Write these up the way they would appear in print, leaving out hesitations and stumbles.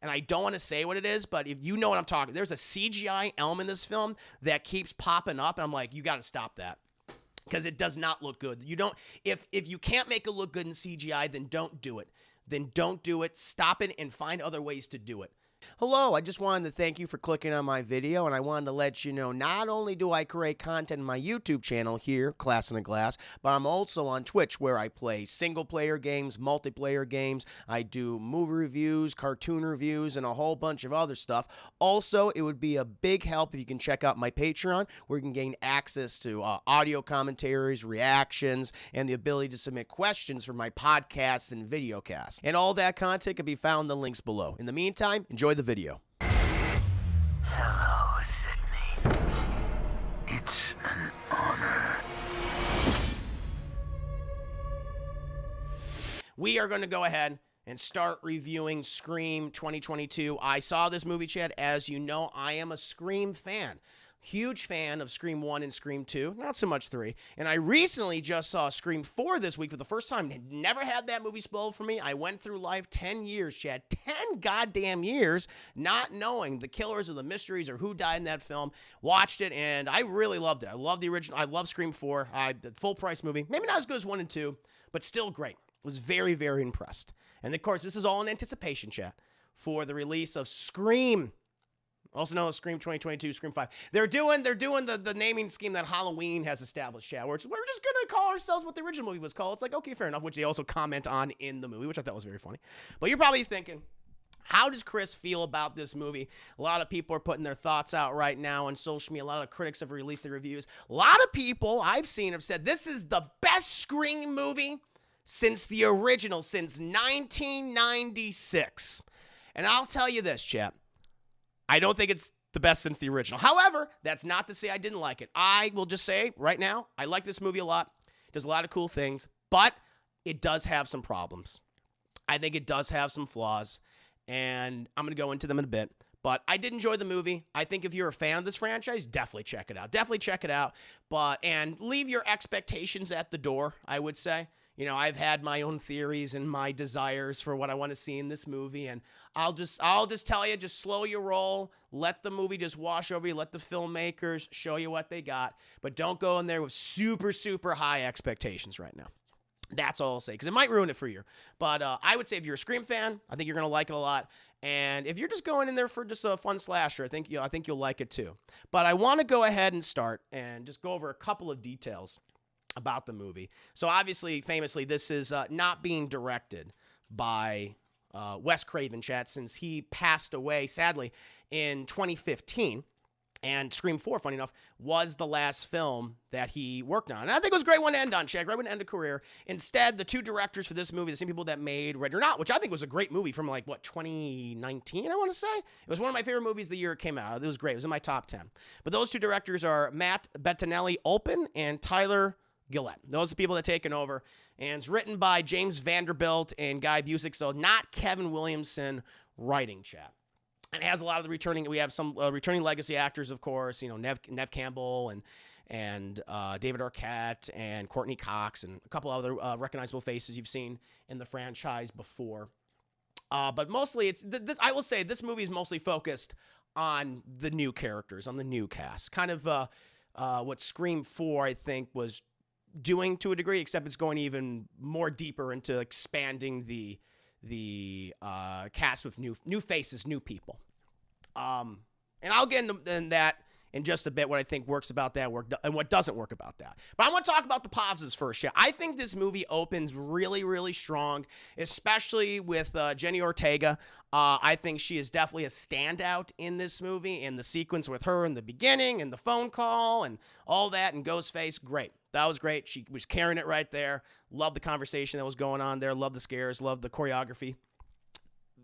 and I don't want to say what it is, but if you know what I'm talking, there's a CGI element in this film that keeps popping up, and I'm like, you got to stop that. Because it does not look good. You don't, if you can't make it look good in CGI, then don't do it. Then don't do it. Stop it and find other ways to do it. Hello, I just wanted to thank you for clicking on my video, and I wanted to let you know not only do I create content on my YouTube channel here, Class in a Glass, but I'm also on Twitch where I play single-player games, multiplayer games. I do movie reviews, cartoon reviews, and a whole bunch of other stuff. Also, it would be a big help if you can check out my Patreon where you can gain access to audio commentaries, reactions, and the ability to submit questions for my podcasts and videocasts. And all that content can be found in the links below. In the meantime, enjoy the video. Hello, Sydney. It's an honor. We are going to go ahead and start reviewing Scream 2022. I saw this movie, Chad. As you know, I am a Scream fan. Huge fan of Scream 1 and Scream 2, not so much 3. And I recently just saw Scream 4 this week for the first time. Never had that movie spoiled for me. I went through life 10 years, Chad. 10 goddamn years not knowing the killers or the mysteries or who died in that film. Watched it, and I really loved it. I love the original. I love Scream 4. The full-price movie. Maybe not as good as 1 and 2, but still great. Was very, very impressed. And, of course, this is all in anticipation, Chad, for the release of Scream. Also known as Scream 2022, Scream 5. They're doing the naming scheme that Halloween has established, Chad, where we're just going to call ourselves what the original movie was called. It's like, okay, fair enough, which they also comment on in the movie, which I thought was very funny. But you're probably thinking, how does Chris feel about this movie? A lot of people are putting their thoughts out right now on social media. A lot of critics have released their reviews. A lot of people I've seen have said this is the best Scream movie since the original, since 1996. And I'll tell you this, Chad. I don't think it's the best since the original. However, that's not to say I didn't like it. I will just say right now, I like this movie a lot. It does a lot of cool things, but it does have some problems. I think it does have some flaws, and I'm going to go into them in a bit. But I did enjoy the movie. I think if you're a fan of this franchise, definitely check it out. Definitely check it out. And leave your expectations at the door, I would say. You know, I've had my own theories and my desires for what I want to see in this movie, and I'll just tell you, just slow your roll. Let the movie just wash over you. Let the filmmakers show you what they got, but don't go in there with super, super high expectations right now. That's all I'll say, because it might ruin it for you. But I would say if you're a Scream fan, I think you're going to like it a lot. And if you're just going in there for just a fun slasher, I think you'll like it too. But I want to go ahead and start and just go over a couple of details about the movie. So obviously, famously, this is not being directed by Wes Craven, Chad, since he passed away, sadly, in 2015. And Scream 4, funny enough, was the last film that he worked on. And I think it was a great one to end on, Chad. Great one to end a career. Instead, the two directors for this movie, the same people that made Ready or Not, which I think was a great movie from 2019, I want to say. It was one of my favorite movies the year it came out. It was great. It was in my top 10. But those two directors are Matt Bettinelli-Olpin and Tyler Gillette. Those are the people that are taking over. And it's written by James Vanderbilt and Guy Busick, so not Kevin Williamson writing, Chad. And it has a lot of the returning. We have some returning legacy actors, of course. You know, Nev Campbell and David Arquette and Courtney Cox and a couple other recognizable faces you've seen in the franchise before. But mostly, it's this. I will say this movie is mostly focused on the new characters, on the new cast. Kind of what Scream 4, I think, was doing to a degree, except it's going even more deeper into expanding the cast with new faces, new people. And I'll get into that in just a bit, what I think works about that and what doesn't work about that. But I want to talk about the positives first. Yeah, I think this movie opens really, really strong, especially with Jenny Ortega. I think she is definitely a standout in this movie, and the sequence with her in the beginning and the phone call and all that and Ghostface, great. That was great. She was carrying it right there. Loved the conversation that was going on there. Loved the scares. Loved the choreography.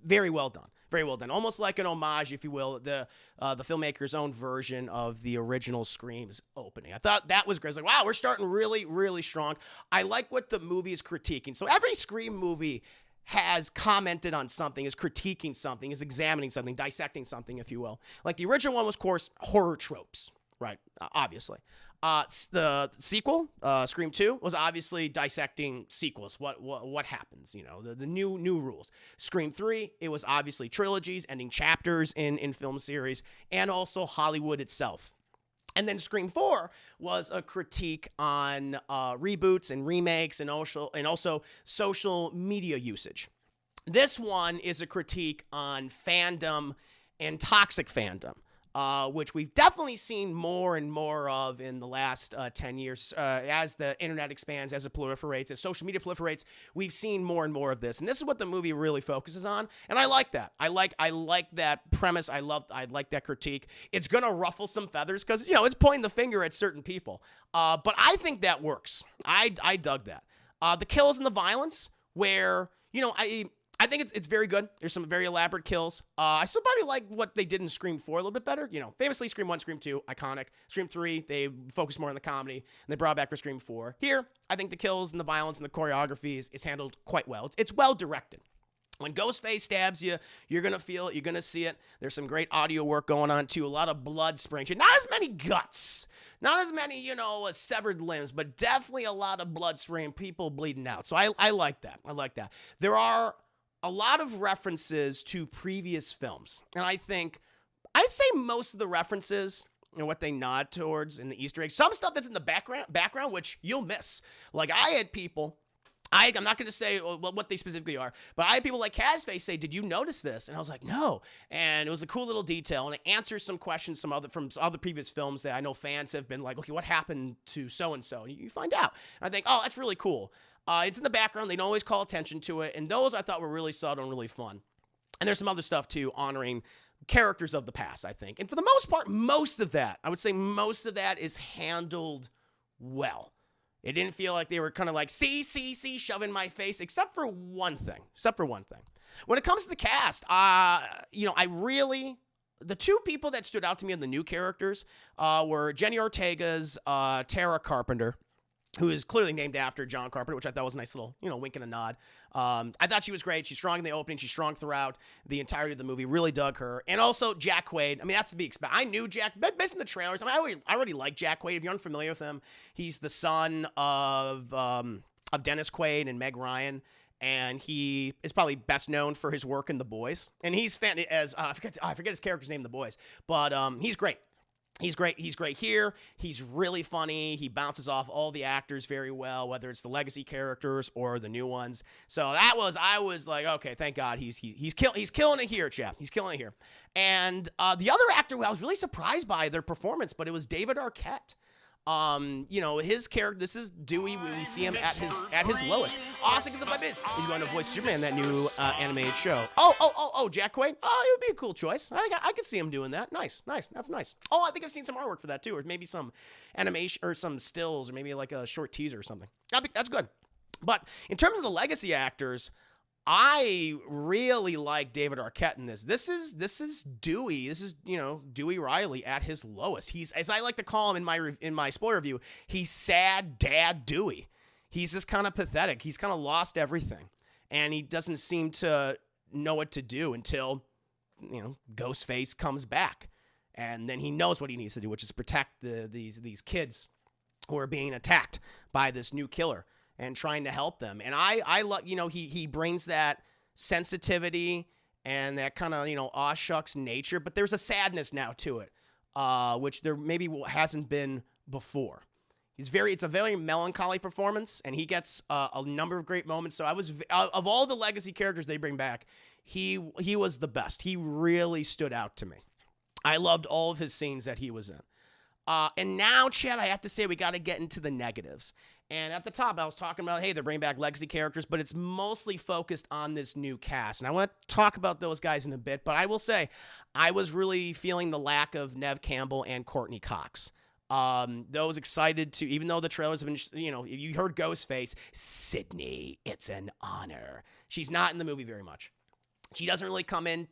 Very well done. Very well done. Almost like an homage, if you will, the filmmaker's own version of the original Scream's opening. I thought that was great. I was like, wow, we're starting really, really strong. I like what the movie is critiquing. So every Scream movie has commented on something, is critiquing something, is examining something, dissecting something, if you will. Like the original one was, of course, horror tropes. right? Obviously. The sequel, Scream 2, was obviously dissecting sequels. What happens? The new rules. Scream 3, it was obviously trilogies, ending chapters in film series, and also Hollywood itself. And then Scream 4 was a critique on reboots and remakes and also social media usage. This one is a critique on fandom and toxic fandom, which we've definitely seen more and more of in the last 10 years. As the internet expands, as it proliferates, as social media proliferates, we've seen more and more of this. And this is what the movie really focuses on. And I like that. I like that premise. I like that critique. It's going to ruffle some feathers because, it's pointing the finger at certain people. But I think that works. I dug that. The kills and the violence where, I think it's very good. There's some very elaborate kills. I still probably like what they did in Scream 4 a little bit better. Famously Scream 1, Scream 2, iconic. Scream 3, they focused more on the comedy, and they brought back for Scream 4. Here, I think the kills and the violence and the choreography is handled quite well. It's well directed. When Ghostface stabs you, you're going to feel it. You're going to see it. There's some great audio work going on, too. A lot of blood spraying. Not as many guts. Not as many, severed limbs, but definitely a lot of blood spraying, people bleeding out. So I like that. I like that. There are a lot of references to previous films. And I'd say most of the references, what they nod towards in the Easter eggs, some stuff that's in the background, which you'll miss. Like I had people, I'm not going to say what they specifically are, but I had people like Ghostface say, "Did you notice this?" And I was like, "No." And it was a cool little detail, and it answers some questions from other previous films that I know fans have been like, "Okay, what happened to so-and-so?" And you find out. And I think, oh, that's really cool. It's in the background. They don't always call attention to it. And those I thought were really subtle and really fun. And there's some other stuff, too, honoring characters of the past, I think. And for the most part, I would say most of that is handled well. It didn't feel like they were kind of like, see, shove in my face, except for one thing. When it comes to the cast, the two people that stood out to me of the new characters were Jenny Ortega's Tara Carpenter, who is clearly named after John Carpenter, which I thought was a nice little, wink and a nod. I thought she was great. She's strong in the opening. She's strong throughout the entirety of the movie. Really dug her. And also Jack Quaid. I mean, that's to be expected. I knew Jack, based on the trailers. I already like Jack Quaid. If you're unfamiliar with him, he's the son of Dennis Quaid and Meg Ryan. And he is probably best known for his work in The Boys. And he's I forget his character's name in The Boys. But he's great. He's great here. He's really funny. He bounces off all the actors very well, whether it's the legacy characters or the new ones. So I was like, okay, thank God he's killing it here, chap. He's killing it here. And the other actor who I was really surprised by their performance, but it was David Arquette. His character, this is Dewey when we see him at his lowest. Austin gets the biz. He's going to voice Superman in that new animated show. Oh, Jack Quaid. Oh, it would be a cool choice. I could see him doing that. Nice. That's nice. Oh, I think I've seen some artwork for that too, or maybe some animation or some stills, or maybe like a short teaser or something. That's good. But in terms of the legacy actors, I really like David Arquette in this. This is Dewey. This is, Dewey Riley at his lowest. He's, as I like to call him in my spoiler review, he's sad dad Dewey. He's just kind of pathetic. He's kind of lost everything. And he doesn't seem to know what to do until, Ghostface comes back. And then he knows what he needs to do, which is protect these kids who are being attacked by this new killer, and trying to help them. And I love, he brings that sensitivity and that kind of, aw shucks nature, but there's a sadness now to it, which there maybe hasn't been before. It's a very melancholy performance, and he gets a number of great moments. So of all the legacy characters they bring back, he was the best. He really stood out to me. I loved all of his scenes that he was in. And now, Chad, I have to say we got to get into the negatives. And at the top, I was talking about, hey, they're bringing back legacy characters, but it's mostly focused on this new cast. And I want to talk about those guys in a bit, but I will say I was really feeling the lack of Neve Campbell and Courtney Cox. Those excited to, even though the trailers have been, you heard Ghostface, Sydney, it's an honor. She's not in the movie very much. She doesn't really come in.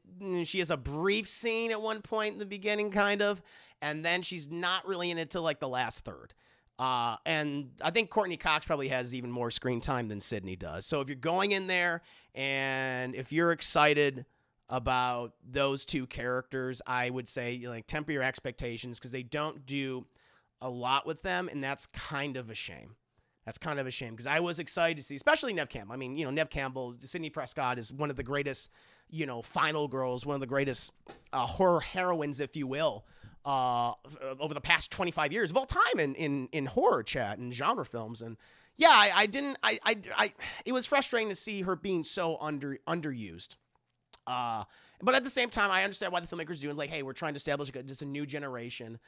She has a brief scene at one point in the beginning, kind of, and then she's not really in it till like the last third. And I think Courtney Cox probably has even more screen time than Sydney does. So if you're going in there and if you're excited about those two characters. I would say, like, temper your expectations because they don't do a lot with them, and that's kind of a shame. That's kind of a shame because I was excited to see, especially Neve Campbell. I mean, Neve Campbell, Sidney Prescott is one of the greatest, final girls, one of the greatest horror heroines, if you will, over the past 25 years of all time in horror chat and genre films. And yeah, it was frustrating to see her being so underused. But at the same time, I understand why the filmmakers do it. Like, hey, we're trying to establish just a new generation.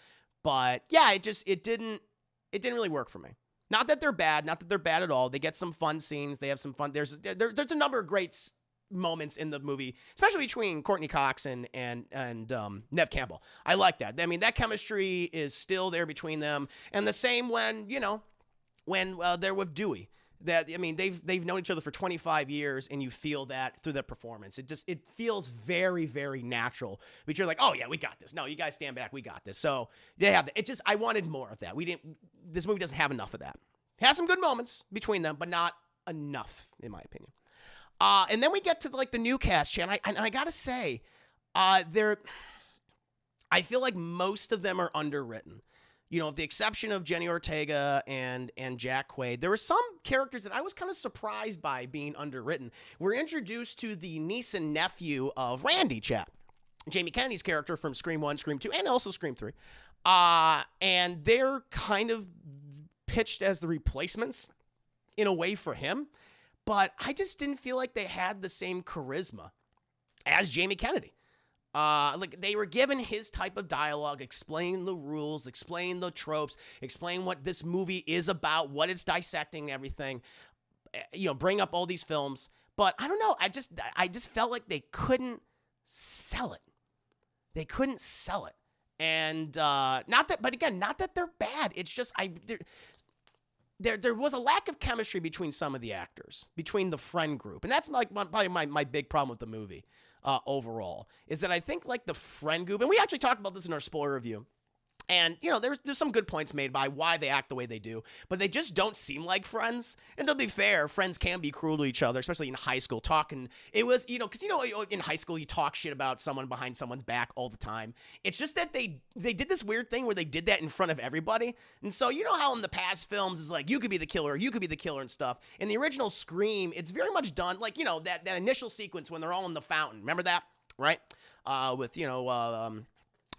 But yeah, it didn't really work for me. Not that they're bad, not that they're bad at all. They get some fun scenes. They have some fun. There's a number of great moments in the movie, especially between Courtney Cox and Neve Campbell. I like that. I mean, that chemistry is still there between them, and the same when they're with Dewey. They've known each other for 25 years, and you feel that through their performance. It feels very, very natural. But you're like, oh yeah, we got this. No, you guys stand back. We got this. So they have it. I wanted more of that. This movie doesn't have enough of that. It has some good moments between them, but not enough, in my opinion. And then we get to the new cast, and I gotta say, I feel like most of them are underwritten. With the exception of Jenny Ortega and Jack Quaid, there were some characters that I was kind of surprised by being underwritten. We're introduced to the niece and nephew of Randy, chap. Jamie Kennedy's character from Scream 1, Scream 2, and also Scream 3. And they're kind of pitched as the replacements in a way for him. But I just didn't feel like they had the same charisma as Jamie Kennedy. They were given his type of dialogue, explain the rules, explain the tropes, explain what this movie is about, what it's dissecting, everything, bring up all these films. But I don't know. I just felt like they couldn't sell it. They couldn't sell it. And not that they're bad. It's just there was a lack of chemistry between some of the actors, between the friend group. And that's probably my big problem with the movie. Overall, is that I think the friend group, and we actually talked about this in our spoiler review, and there's some good points made by why they act the way they do, but they just don't seem like friends. And to be fair, friends can be cruel to each other, especially in high school. It was because in high school you talk shit about someone behind someone's back all the time. It's just that they did this weird thing where they did that in front of everybody, and so how in the past films is you could be the killer, you could be the killer and stuff. In the original Scream, it's very much done that initial sequence when they're all in the fountain. Remember that, right? With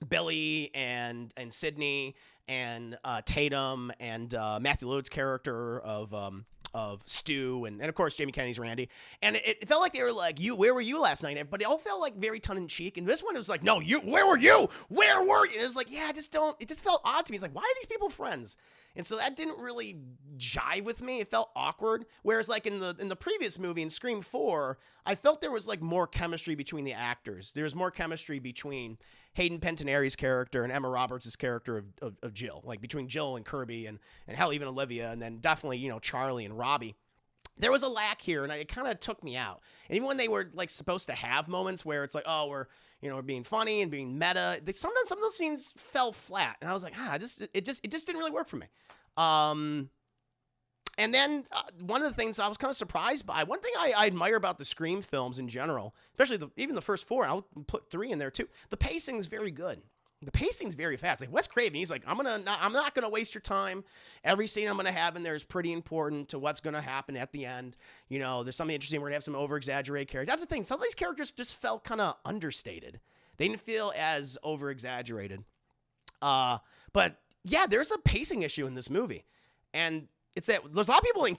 Billy and Sydney and Tatum and Matthew Lillard's character of Stu and of course Jamie Kennedy's Randy, and it felt like they were where were you last night? But it all felt very tongue in cheek. And this one it was no, where were you? Where were you? And it was it just felt odd to me. It's why are these people friends? And so that didn't really jive with me. It felt awkward. Whereas in the previous movie, in Scream 4, I felt there was more chemistry between the actors. There was more chemistry between Hayden Panettiere's character and Emma Roberts' character of Jill. Between Jill and Kirby and hell, even Olivia, and then definitely, Charlie and Robbie. There was a lack here, and it kind of took me out. And even when they were supposed to have moments where it's we're being funny and being meta, sometimes some of those scenes fell flat, and I was it just didn't really work for me. And then one of the things I was kind of surprised by, one thing I admire about the Scream films in general, especially even the first 4, I'll put 3 in there too. The pacing is very good. The pacing's very fast. Wes Craven, he's I'm not gonna waste your time. Every scene I'm gonna have in there is pretty important to what's gonna happen at the end. There's something interesting. We're gonna have some over-exaggerated characters. That's the thing. Some of these characters just felt kind of understated. They didn't feel as over-exaggerated. But yeah, there's a pacing issue in this movie, and it's that there's a lot of people in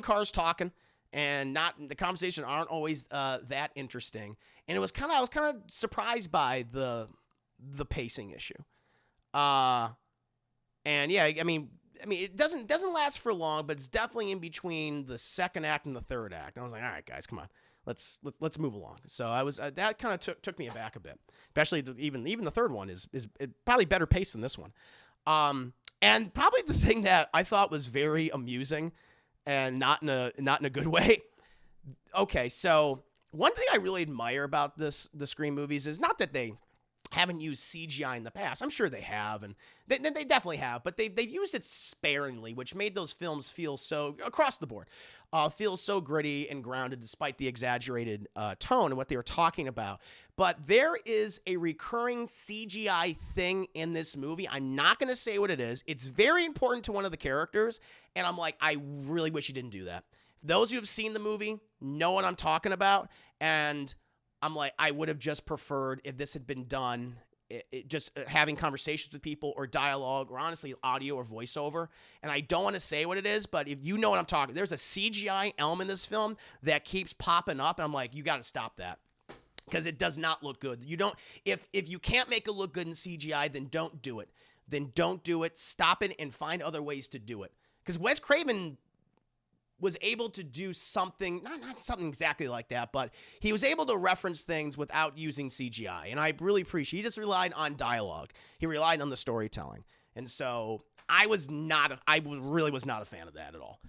cars talking, and the conversations aren't always that interesting. And I was kind of surprised by the pacing issue. And yeah, I mean it doesn't last for long, but it's definitely in between the second act and the third act. And I was all right, guys, come on. Let's move along. So I was that kind of took me aback a bit, especially even the third one is probably better paced than this one. And probably the thing that I thought was very amusing, and not in a good way. Okay, so one thing I really admire about the Scream movies is not that they haven't used CGI in the past. I'm sure they have, and they definitely have, but they've used it sparingly, which made those films feel so, across the board, feel so gritty and grounded despite the exaggerated tone and what they were talking about. But there is a recurring CGI thing in this movie. I'm not going to say what it is. It's very important to one of the characters, and I'm like, I really wish you didn't do that. Those who have seen the movie know what I'm talking about, and I'm like, I would have just preferred if this had been done, just having conversations with people or dialogue or honestly audio or voiceover. And I don't want to say what it is, but if you know what I'm talking, there's a CGI element in this film that keeps popping up. And I'm like, you got to stop that because it does not look good. You don't, if you can't make it look good in CGI, then don't do it. Then don't do it. Stop it and find other ways to do it. Because Wes Craven was able to do something, not something exactly like that, but he was able to reference things without using CGI. And I really appreciate, he just relied on dialogue. He relied on the storytelling. And so I really was not a fan of that at all.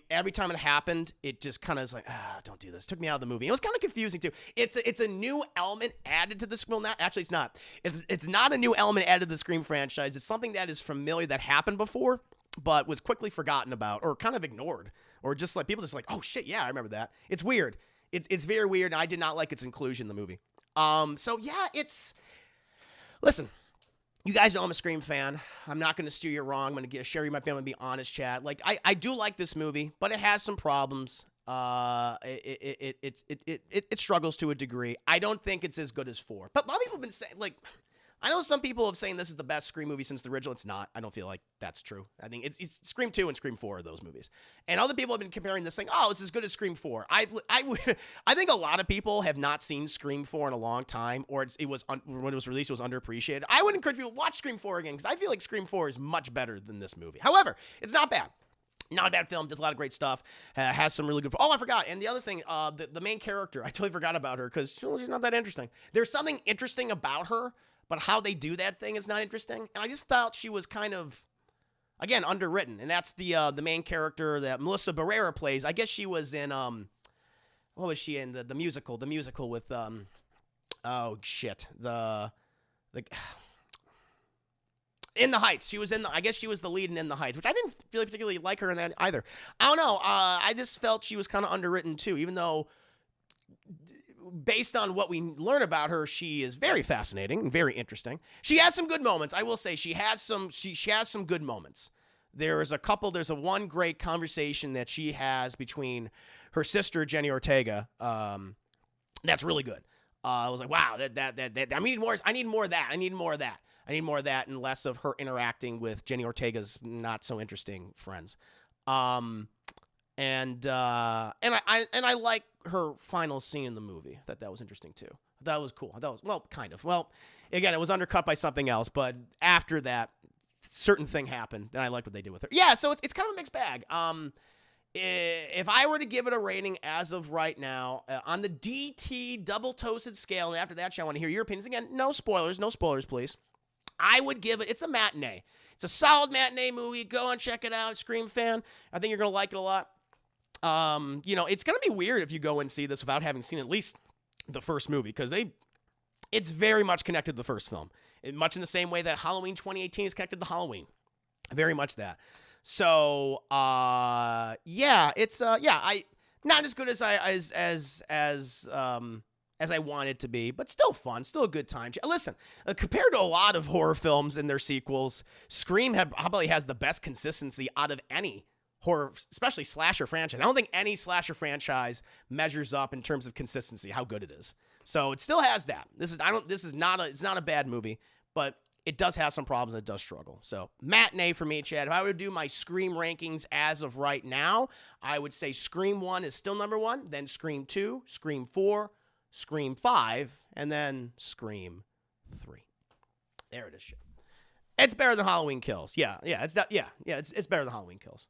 Every time it happened, it just kind of was like, don't do this. Took me out of the movie. It was kind of confusing too. It's a new element added to the Scream. Well, actually, it's not. It's not a new element added to the Scream franchise. It's something that is familiar, that happened before, but was quickly forgotten about or kind of ignored. Or just like people just like, oh shit, yeah, I remember that. It's weird. It's very weird, and I did not like its inclusion in the movie. So yeah, listen, you guys know I'm a Scream fan. I'm not going to steer you wrong. I'm going to share you my opinion and be honest, chat. Like I do like this movie, but it has some problems. It struggles to a degree. I don't think it's as good as 4. But a lot of people have been saying, like, I know some people have saying this is the best Scream movie since the original. It's not. I don't feel like that's true. I think it's Scream 2 and Scream 4 are those movies. And other people have been comparing this thing, oh, it's as good as Scream 4. I think a lot of people have not seen Scream 4 in a long time, or when it was released, it was underappreciated. I would encourage people to watch Scream 4 again, because I feel like Scream 4 is much better than this movie. However, it's not bad. Not a bad film. Does a lot of great stuff. Has some really good. Oh, I forgot. And the other thing, the main character, I totally forgot about her because she's not that interesting. There's something interesting about her, but how they do that thing is not interesting. And I just thought she was kind of, again, underwritten. And that's the main character that Melissa Barrera plays. I guess she was in what was she in the musical? The musical with oh shit, the In the Heights. She was I guess she was the lead in the Heights, which I didn't really particularly like her in that either. I don't know. I just felt she was kind of underwritten too, even though based on what we learn about her, she is very fascinating and very interesting. She has some good moments. I will say she has some good moments. There's a one great conversation that she has between her sister, Jenny Ortega. That's really good. I was like, wow, that I need more. I need more of that. I need more of that. I need more of that and less of her interacting with Jenny Ortega's not so interesting friends. And I like her final scene in the movie. I thought that was interesting too. That was cool. That was, well, kind of. Well, again, it was undercut by something else, but after that certain thing happened, then I liked what they did with her. Yeah, so it's kind of a mixed bag. If I were to give it a rating as of right now, on the DT double toasted scale, and after that, I want to hear your opinions. Again, no spoilers, please. I would give it, it's a matinee. It's a solid matinee movie. Go and check it out, Scream fan. I think you're going to like it a lot. It's going to be weird if you go and see this without having seen at least the first movie, because it's very much connected to the first film. Much in the same way that Halloween 2018 is connected to Halloween. Very much that. So, it's not as good as I want it to be, but still fun, still a good time. Listen, compared to a lot of horror films and their sequels, Scream probably has the best consistency out of any horror, especially slasher franchise. I don't think any slasher franchise measures up in terms of consistency, how good it is. So it still has that. It's not a bad movie, but it does have some problems and it does struggle. So matinee for me, Chad. If I were to do my Scream rankings as of right now, I would say Scream 1 is still number 1, then Scream 2, Scream 4, Scream 5, and then Scream 3. There it is, shit. It's better than Halloween Kills. It's better than Halloween Kills.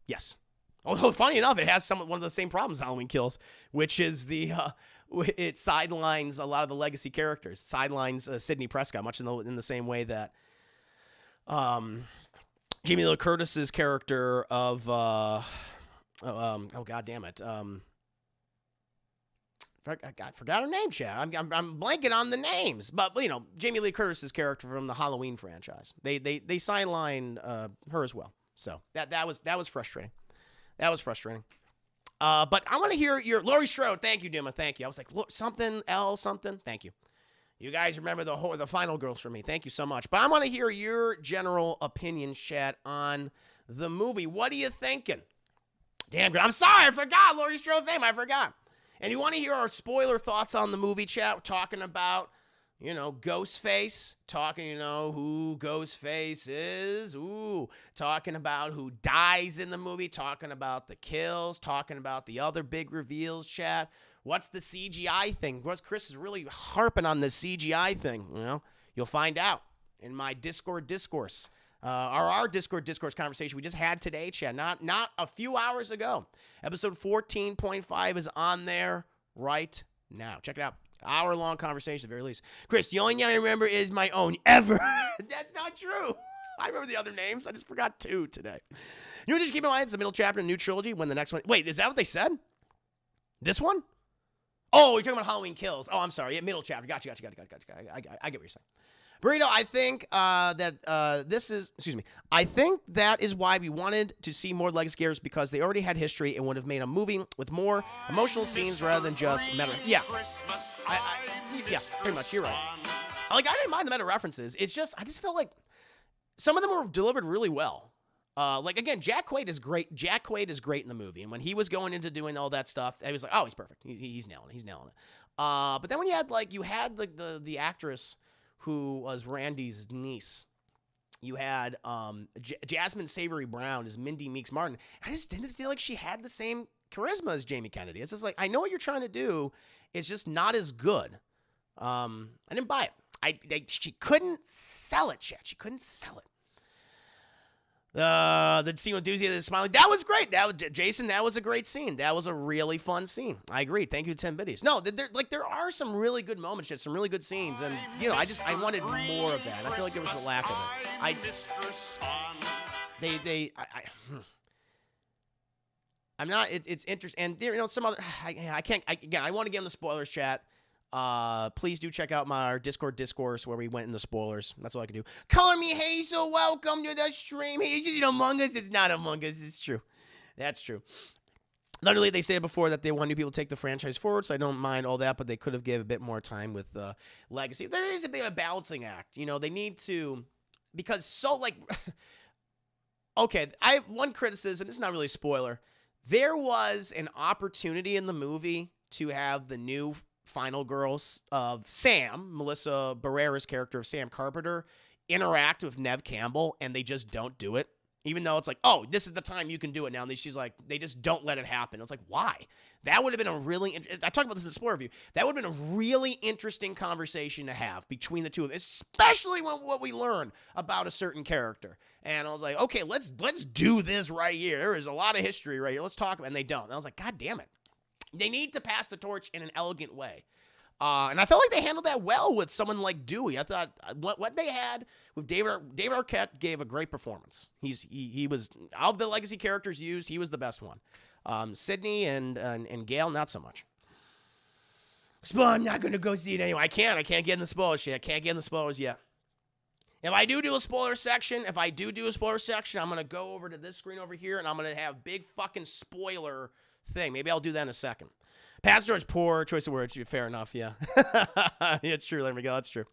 Yes. Although, funny enough, it has one of the same problems Halloween Kills, which is it sidelines a lot of the legacy characters. Sidelines Sidney Prescott, much in the same way that Jamie Lee Curtis's character of oh god damn it, I forgot her name, Chad. I'm blanking on the names. But, you know, Jamie Lee Curtis's character from the Halloween franchise. They sidelined her as well. So that was frustrating. That was frustrating. But I want to hear your Laurie Strode. Thank you, Duma. Thank you. I was like, look, something. Thank you. You guys remember the final girls for me. Thank you so much. But I want to hear your general opinion, Chad, on the movie. What are you thinking? Damn good. I'm sorry, I forgot Laurie Strode's name. I forgot. And you want to hear our spoiler thoughts on the movie, chat? We're talking about, you know, Ghostface. Talking, you know, who Ghostface is. Ooh. Talking about who dies in the movie. Talking about the kills. Talking about the other big reveals, chat. What's the CGI thing? Chris is really harping on the CGI thing, you know? You'll find out in my Discord discourse. Our Discord discourse conversation we just had today, Chad. Not a few hours ago. Episode 14.5 is on there right now. Check it out. Hour-long conversation at the very least. Chris, the only name I remember is my own ever. That's not true. I remember the other names. I just forgot 2 today. You know, just keep in mind, it's the middle chapter in the new trilogy when the next one... Wait, is that what they said? This one? Oh, you're talking about Halloween Kills. Oh, I'm sorry. Yeah, middle chapter. Gotcha. I get what you're saying. Burrito, I think I think that is why we wanted to see more leg scares, because they already had history and would have made a movie with more emotional scenes rather than just meta. Yeah. Yeah, pretty much. You're right. Like, I didn't mind the meta references. It's just, I just felt like some of them were delivered really well. Like, again, Jack Quaid is great. Jack Quaid is great in the movie. And when he was going into doing all that stuff, I was like, oh, he's perfect. He's nailing it. But then when you had the actress who was Randy's niece, you had Jasmine Savory Brown as Mindy Meeks Martin. I just didn't feel like she had the same charisma as Jamie Kennedy. It's just like, I know what you're trying to do. It's just not as good. I didn't buy it. She couldn't sell it, Chet. She couldn't sell it. The scene with Doozy is smiling. That was great. Jason, that was a great scene. That was a really fun scene. I agree. Thank you, 10 Biddies. No, there are some really good moments, some really good scenes, and you know, I wanted more of that. I feel like there was a lack of it. I'm not. It's interesting, and there, you know, some other. I can't. I want to get in the spoilers, chat. Please do check out our Discord discourse where we went in the spoilers. That's all I can do. Color me Hazel, welcome to the stream. Hazel's Among Us. It's not Among Us. It's true. That's true. Literally, they stated before that they want new people to take the franchise forward, so I don't mind all that, but they could have given a bit more time with Legacy. There is a bit of a balancing act. You know, they need to, because okay, I have one criticism. It's not really a spoiler. There was an opportunity in the movie to have the new final girls of Sam, Melissa Barrera's character of Sam Carpenter, interact with Neve Campbell, and they just don't do it. Even though it's like, oh, this is the time you can do it now. And she's like, they just don't let it happen. It's like, why? That would have been a really, I talked about this in the spoiler review. That would have been a really interesting conversation to have between the two of them, especially when what we learn about a certain character. And I was like, okay, let's do this right here. There is a lot of history right here. Let's talk about it. And they don't. And I was like, God damn it. They need to pass the torch in an elegant way. And I felt like they handled that well with someone like Dewey. I thought what they had with David Arquette gave a great performance. He was, of the legacy characters used, he was the best one. Sydney and Gail, not so much. I'm not going to go see it anyway. I can't get in the spoilers yet. If I do a spoiler section, I'm going to go over to this screen over here, and I'm going to have big fucking spoiler thing. Maybe I'll do that in a second. Pastor George, poor choice of words. Fair enough, yeah. It's true. There we go. That's true.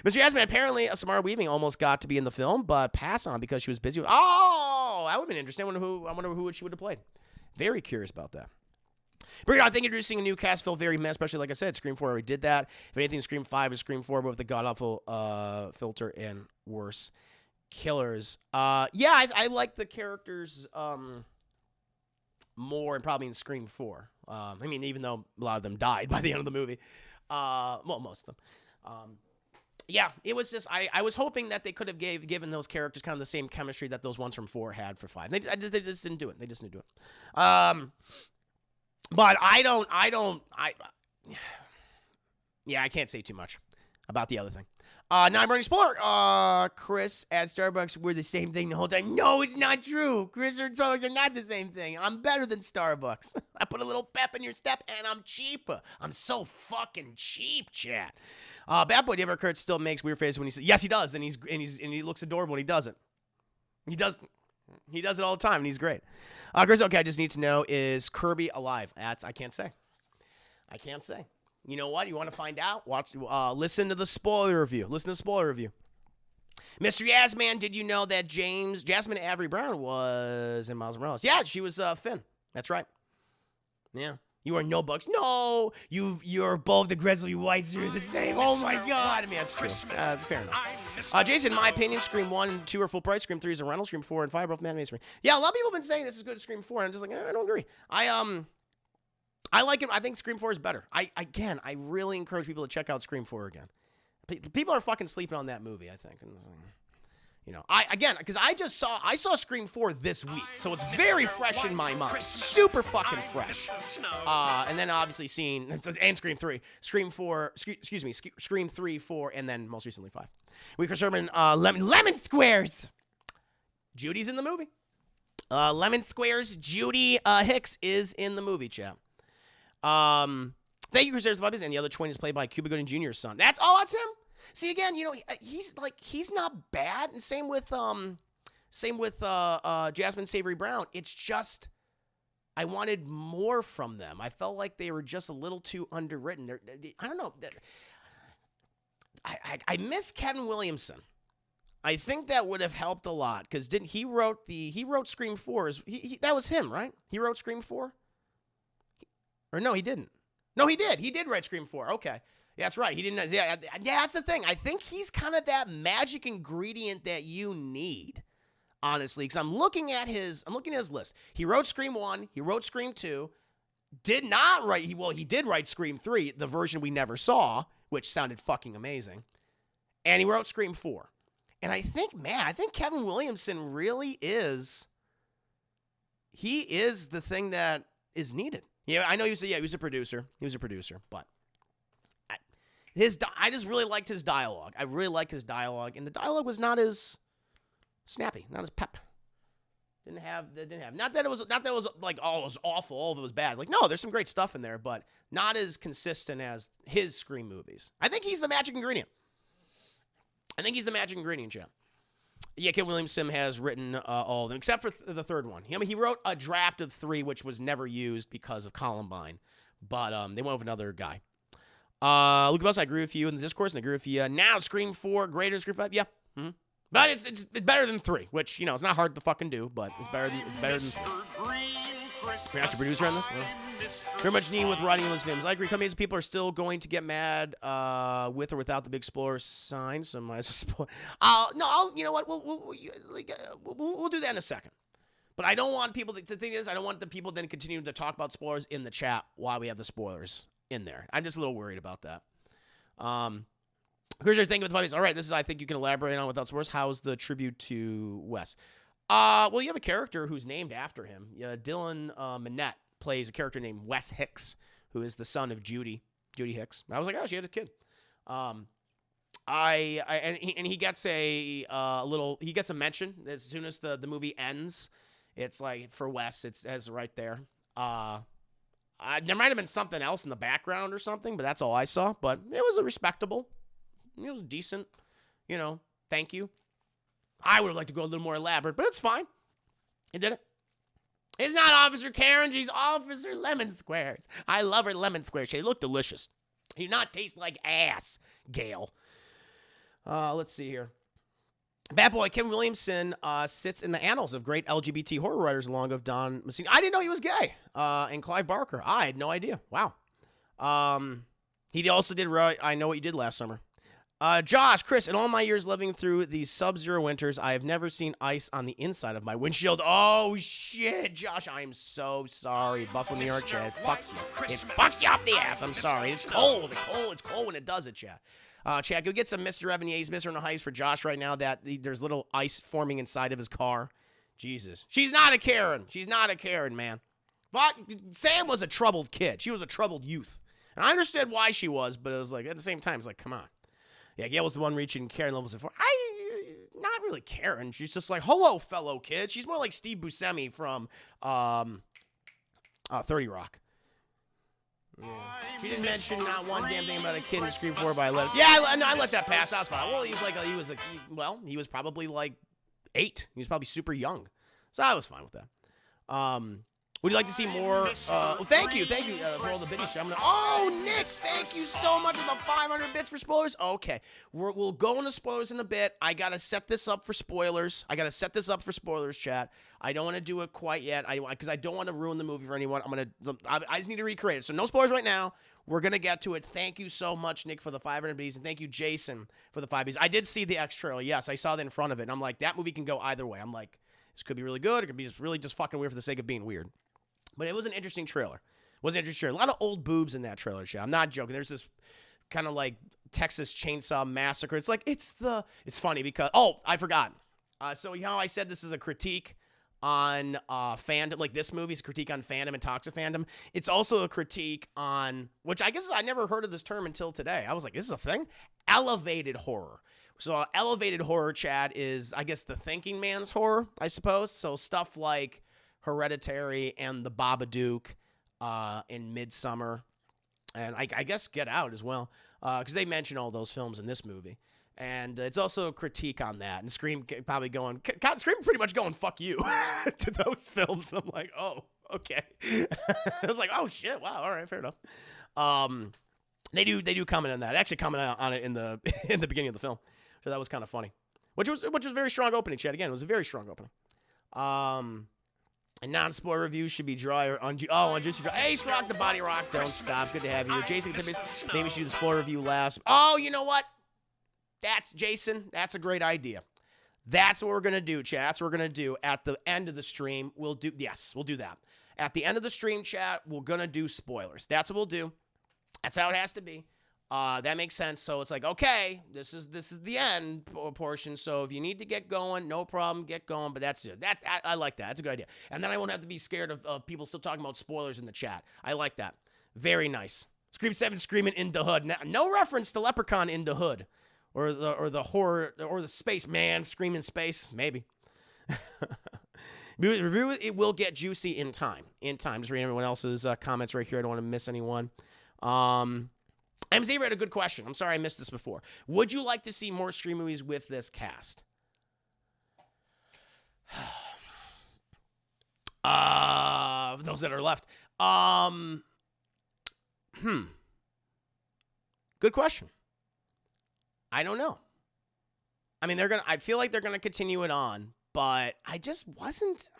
Mr. Yasmin, apparently Samara Weaving almost got to be in the film, but passed on because she was busy. Oh, that would have been interesting. I wonder who she would have played. Very curious about that. But I think introducing a new cast felt very meh, especially like I said, Scream 4 already did that. If anything, Scream 5 is Scream 4, but with the god-awful filter and worse killers. Yeah, I like the characters more and probably in Scream 4. I mean, even though a lot of them died by the end of the movie. Well, most of them. Yeah, it was just, I was hoping that they could have given those characters kind of the same chemistry that those ones from 4 had for 5. They just didn't do it. They just didn't do it. But I can't say too much. about the other thing. Now I'm running spoiler. Chris at Starbucks, we're the same thing the whole time. No, it's not true. Chris and Starbucks are not the same thing. I'm better than Starbucks. I put a little pep in your step, and I'm cheaper. I'm so fucking cheap, chat. Bad Boy, do you ever Kurt still makes weird faces when he says, yes, he does, and he looks adorable when he does it. He does it all the time, and he's great. Chris, okay, I just need to know, is Kirby alive? I can't say. I can't say. You know what? You want to find out? Listen to the spoiler review. Listen to the spoiler review. Mr. Yasman, did you know that Jasmine Avery Brown was in Miles Morales? Yeah, she was Finn. That's right. Yeah. You are no bugs. No, you're both the Grizzly Whites. You're the same. Oh my God. I mean, that's true. Fair enough. Jason, in my opinion, Scream 1 and 2 are full price. Scream 3 is a rental. Scream 4 and 5 are both animated free. Yeah, a lot of people have been saying this is good as Scream 4, and I'm just like, I don't agree. I like it. I think Scream 4 is better. I really encourage people to check out Scream 4 again. People are fucking sleeping on that movie, I think. You know, because I saw Scream 4 this week, so it's very fresh in my mind. Super fucking fresh. And then obviously and Scream 3. Scream 3, 4, and then most recently 5. Chris Sherman, Lemon Squares. Judy's in the movie. Lemon Squares, Judy Hicks is in the movie, chap. Thank you, Chris Vibes, and the other twin is played by Cuba Gooding Jr.'s son. That's him. See, again, you know, he's not bad, and same with Jasmine Savory Brown. It's just I wanted more from them. I felt like they were just a little too underwritten. I don't know. I miss Kevin Williamson. I think that would have helped a lot because he wrote Scream 4. That was him, right? He wrote Scream 4. Or no, he didn't. No, he did. He did write Scream 4. Okay. Yeah, that's right. He didn't. Yeah, that's the thing. I think he's kind of that magic ingredient that you need, honestly, because I'm looking at his list. He wrote Scream 1. He wrote Scream 2. He did write Scream 3, the version we never saw, which sounded fucking amazing. And he wrote Scream 4. And I think Kevin Williamson really is. He is the thing that is needed. Yeah, I know you say, he was a producer. But I just really liked his dialogue. I really liked his dialogue, and the dialogue was not as snappy, not as pep. Didn't have. Not that it was like, oh, it was awful, all of it was bad. Like, no, there's some great stuff in there, but not as consistent as his Scream movies. I think he's the magic ingredient. Chap. Yeah, Kevin Williamson has written all of them, except for the third one. I mean, he wrote a draft of 3, which was never used because of Columbine. But they went with another guy. Luke Boss, I agree with you in the discourse, and I agree with you. Now, Scream 4, greater than Scream 5? Yeah. Mm-hmm. But it's better than 3, which, you know, it's not hard to fucking do, but it's better than 3. You're not your producer on this? No. Very much need with writing in those films. I agree. Companies and people are still going to get mad with or without the big spoiler sign, so I might as well spoil. You know what? We'll do that in a second. But I don't want people the thing is, I don't want the people then continue to talk about spoilers in the chat while we have the spoilers in there. I'm just a little worried about that. Here's your thing with the puppies. All right, this is, I think you can elaborate on without spoilers. How's the tribute to Wes? Well, you have a character who's named after him. Dylan Minnette plays a character named Wes Hicks, who is the son of Judy Hicks. I was like, oh, she had a kid. And he gets he gets a mention as soon as the movie ends. It's like for Wes, it's right there. There might have been something else in the background or something, but that's all I saw. But it was it was decent, thank you. I would have liked to go a little more elaborate, but it's fine. He did it. It's not Officer Karen, she's Officer Lemon Squares. I love her lemon squares. They look delicious. They do not taste like ass, Gail. Let's see here. Bad Boy Kevin Williamson sits in the annals of great LGBT horror writers along with Don Mancini. I didn't know he was gay. And Clive Barker. I had no idea. Wow. He also did I Know What You Did Last Summer. Josh, Chris, in all my years living through these sub-zero winters, I have never seen ice on the inside of my windshield. Oh, shit, Josh, I am so sorry. Buffalo, New York, Chad, it fucks you. It fucks you up the ass. I'm sorry. It's cold. It's cold when it does it, Chad. Chad, go get some Mr. Evan Yates, Mr. No Heights for Josh right now that there's little ice forming inside of his car. Jesus. She's not a Karen. She's not a Karen, man. But Sam was a troubled kid. She was a troubled youth. And I understood why she was, but it was like, at the same time, it's like, come on. Yeah, Gail was the one reaching Karen levels of 4. Not really Karen. She's just like, hello, fellow kid. She's more like Steve Buscemi from 30 Rock. Yeah. She didn't mention not one damn thing about a kid in Scream 4, but I let it. Yeah, I let that pass. That was fine. Well, he was probably like 8. He was probably super young. So I was fine with that. Would you like to see more? Thank you for all the biddies. Nick, thank you so much for the 500 bits for spoilers. Okay, we'll go into spoilers in a bit. I gotta set this up for spoilers. Chat. I don't want to do it quite yet. Because I don't want to ruin the movie for anyone. I just need to recreate it. So no spoilers right now. We're gonna get to it. Thank you so much, Nick, for the 500 bits, and thank you, Jason, for the 5 bits. I did see the X trailer. Yes, I saw that in front of it, and I'm like, that movie can go either way. I'm like, this could be really good. It could be just fucking weird for the sake of being weird. But it was an interesting trailer. A lot of old boobs in that trailer, chat. I'm not joking. There's this kind of like Texas Chainsaw Massacre. It's like, it's funny because, I forgot. So, I said this is a critique on fandom. Like, this movie's a critique on fandom and toxic fandom. It's also a critique on, which I guess I never heard of this term until today. I was like, this is a thing? Elevated horror. So, elevated horror, chat, is, I guess, the thinking man's horror, I suppose. So, stuff like Hereditary and The Babadook in Midsummer, and I guess Get Out as well, because they mention all those films in this movie. And it's also a critique on that. And Scream probably going, Scream pretty much going, fuck you, to those films. I'm like, oh, okay. I was like, oh, shit, wow, all right, fair enough. They do comment on that. Actually comment on it in the beginning of the film. So that was kind of funny. Which was a very strong opening, Chad. Again, it was a very strong opening. A non-spoiler review should be dry or unjuicy. Ace Rock, the Body Rock, don't stop. Good to have you here. Jason, maybe we should do the spoiler review last. Oh, you know what? That's Jason. That's a great idea. That's what we're going to do, chat. That's what we're going to do at the end of the stream. We'll do that. At the end of the stream, chat, we're going to do spoilers. That's what we'll do. That's how it has to be. That makes sense. So it's like, okay, this is the end portion. So if you need to get going, no problem, get going. But that's it. I like that. That's a good idea. And then I won't have to be scared of people still talking about spoilers in the chat. I like that. Very nice. Scream 7 screaming in the hood. No reference to Leprechaun in the hood, or the horror or the space man screaming space. Maybe. Review it will get juicy in time. Just reading everyone else's comments right here. I don't want to miss anyone. MZ read a good question. I'm sorry I missed this before. Would you like to see more Scream movies with this cast? Those that are left. Good question. I don't know. I mean, I feel like they're gonna continue it on, but I just wasn't.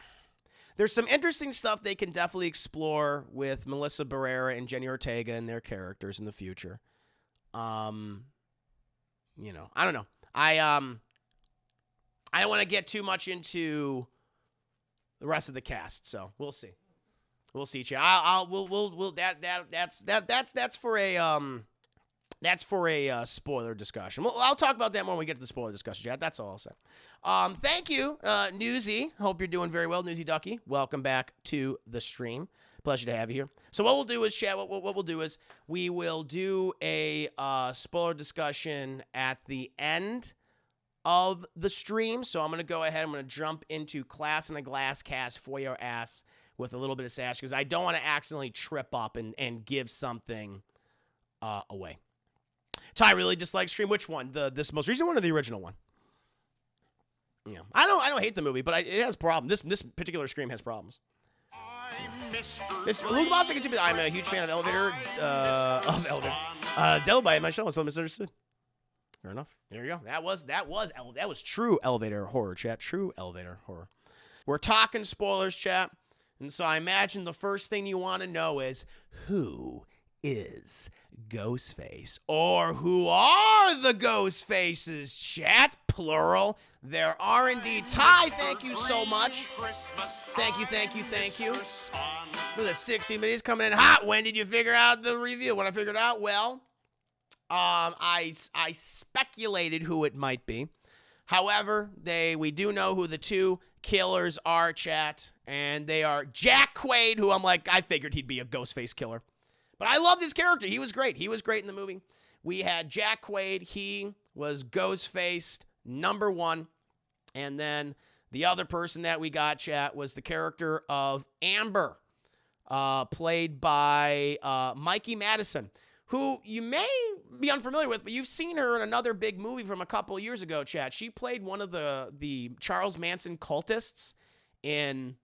There's some interesting stuff they can definitely explore with Melissa Barrera and Jenny Ortega and their characters in the future. I don't know. I don't want to get too much into the rest of the cast, so we'll see. We'll see, Chad. That's for a spoiler discussion. I'll talk about that when we get to the spoiler discussion, Chad. That's all I'll say. Thank you, Newsy. Hope you're doing very well, Newsy Ducky. Welcome back to the stream. Pleasure to have you here. So what we'll do is, Chad, what we'll do is we will do a spoiler discussion at the end of the stream. So I'm going to go ahead. I'm going to jump into Class in a Glass cast for your ass with a little bit of sash because I don't want to accidentally trip up and give something away. Ty really dislikes Scream. Which one? This most recent one or the original one? Yeah, I don't hate the movie, but it has problems. This particular Scream has problems. Luke Boss, I'm a huge fan of Elevator. Devil by my show, so misunderstood. Fair enough. There you go. That was true elevator horror, chat. True elevator horror. We're talking spoilers, chat, and so I imagine the first thing you want to know is who is Ghostface, or who are the Ghostfaces, chat, plural. There are indeed. Ty, thank you so much. Thank you. With the 60 minutes coming in hot. When did you figure out the reveal? When I figured out, well, I speculated who it might be. However, we do know who the two killers are, chat, and they are Jack Quaid, who I figured he'd be a Ghostface killer. But I love his character. He was great. He was great in the movie. We had Jack Quaid. He was Ghostface #1. And then the other person that we got, chat, was the character of Amber, played by Mikey Madison, who you may be unfamiliar with, but you've seen her in another big movie from a couple of years ago, chat. She played one of the Charles Manson cultists in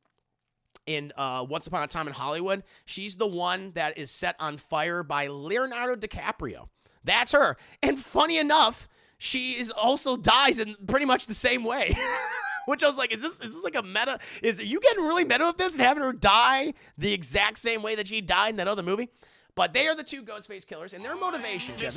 Once Upon a Time in Hollywood. She's the one that is set on fire by Leonardo DiCaprio. That's her. And funny enough, she also dies in pretty much the same way. Which I was like, is this like a meta? Are you getting really meta with this and having her die the exact same way that she died in that other movie? But they are the two Ghostface killers, and their motivation, Jeff,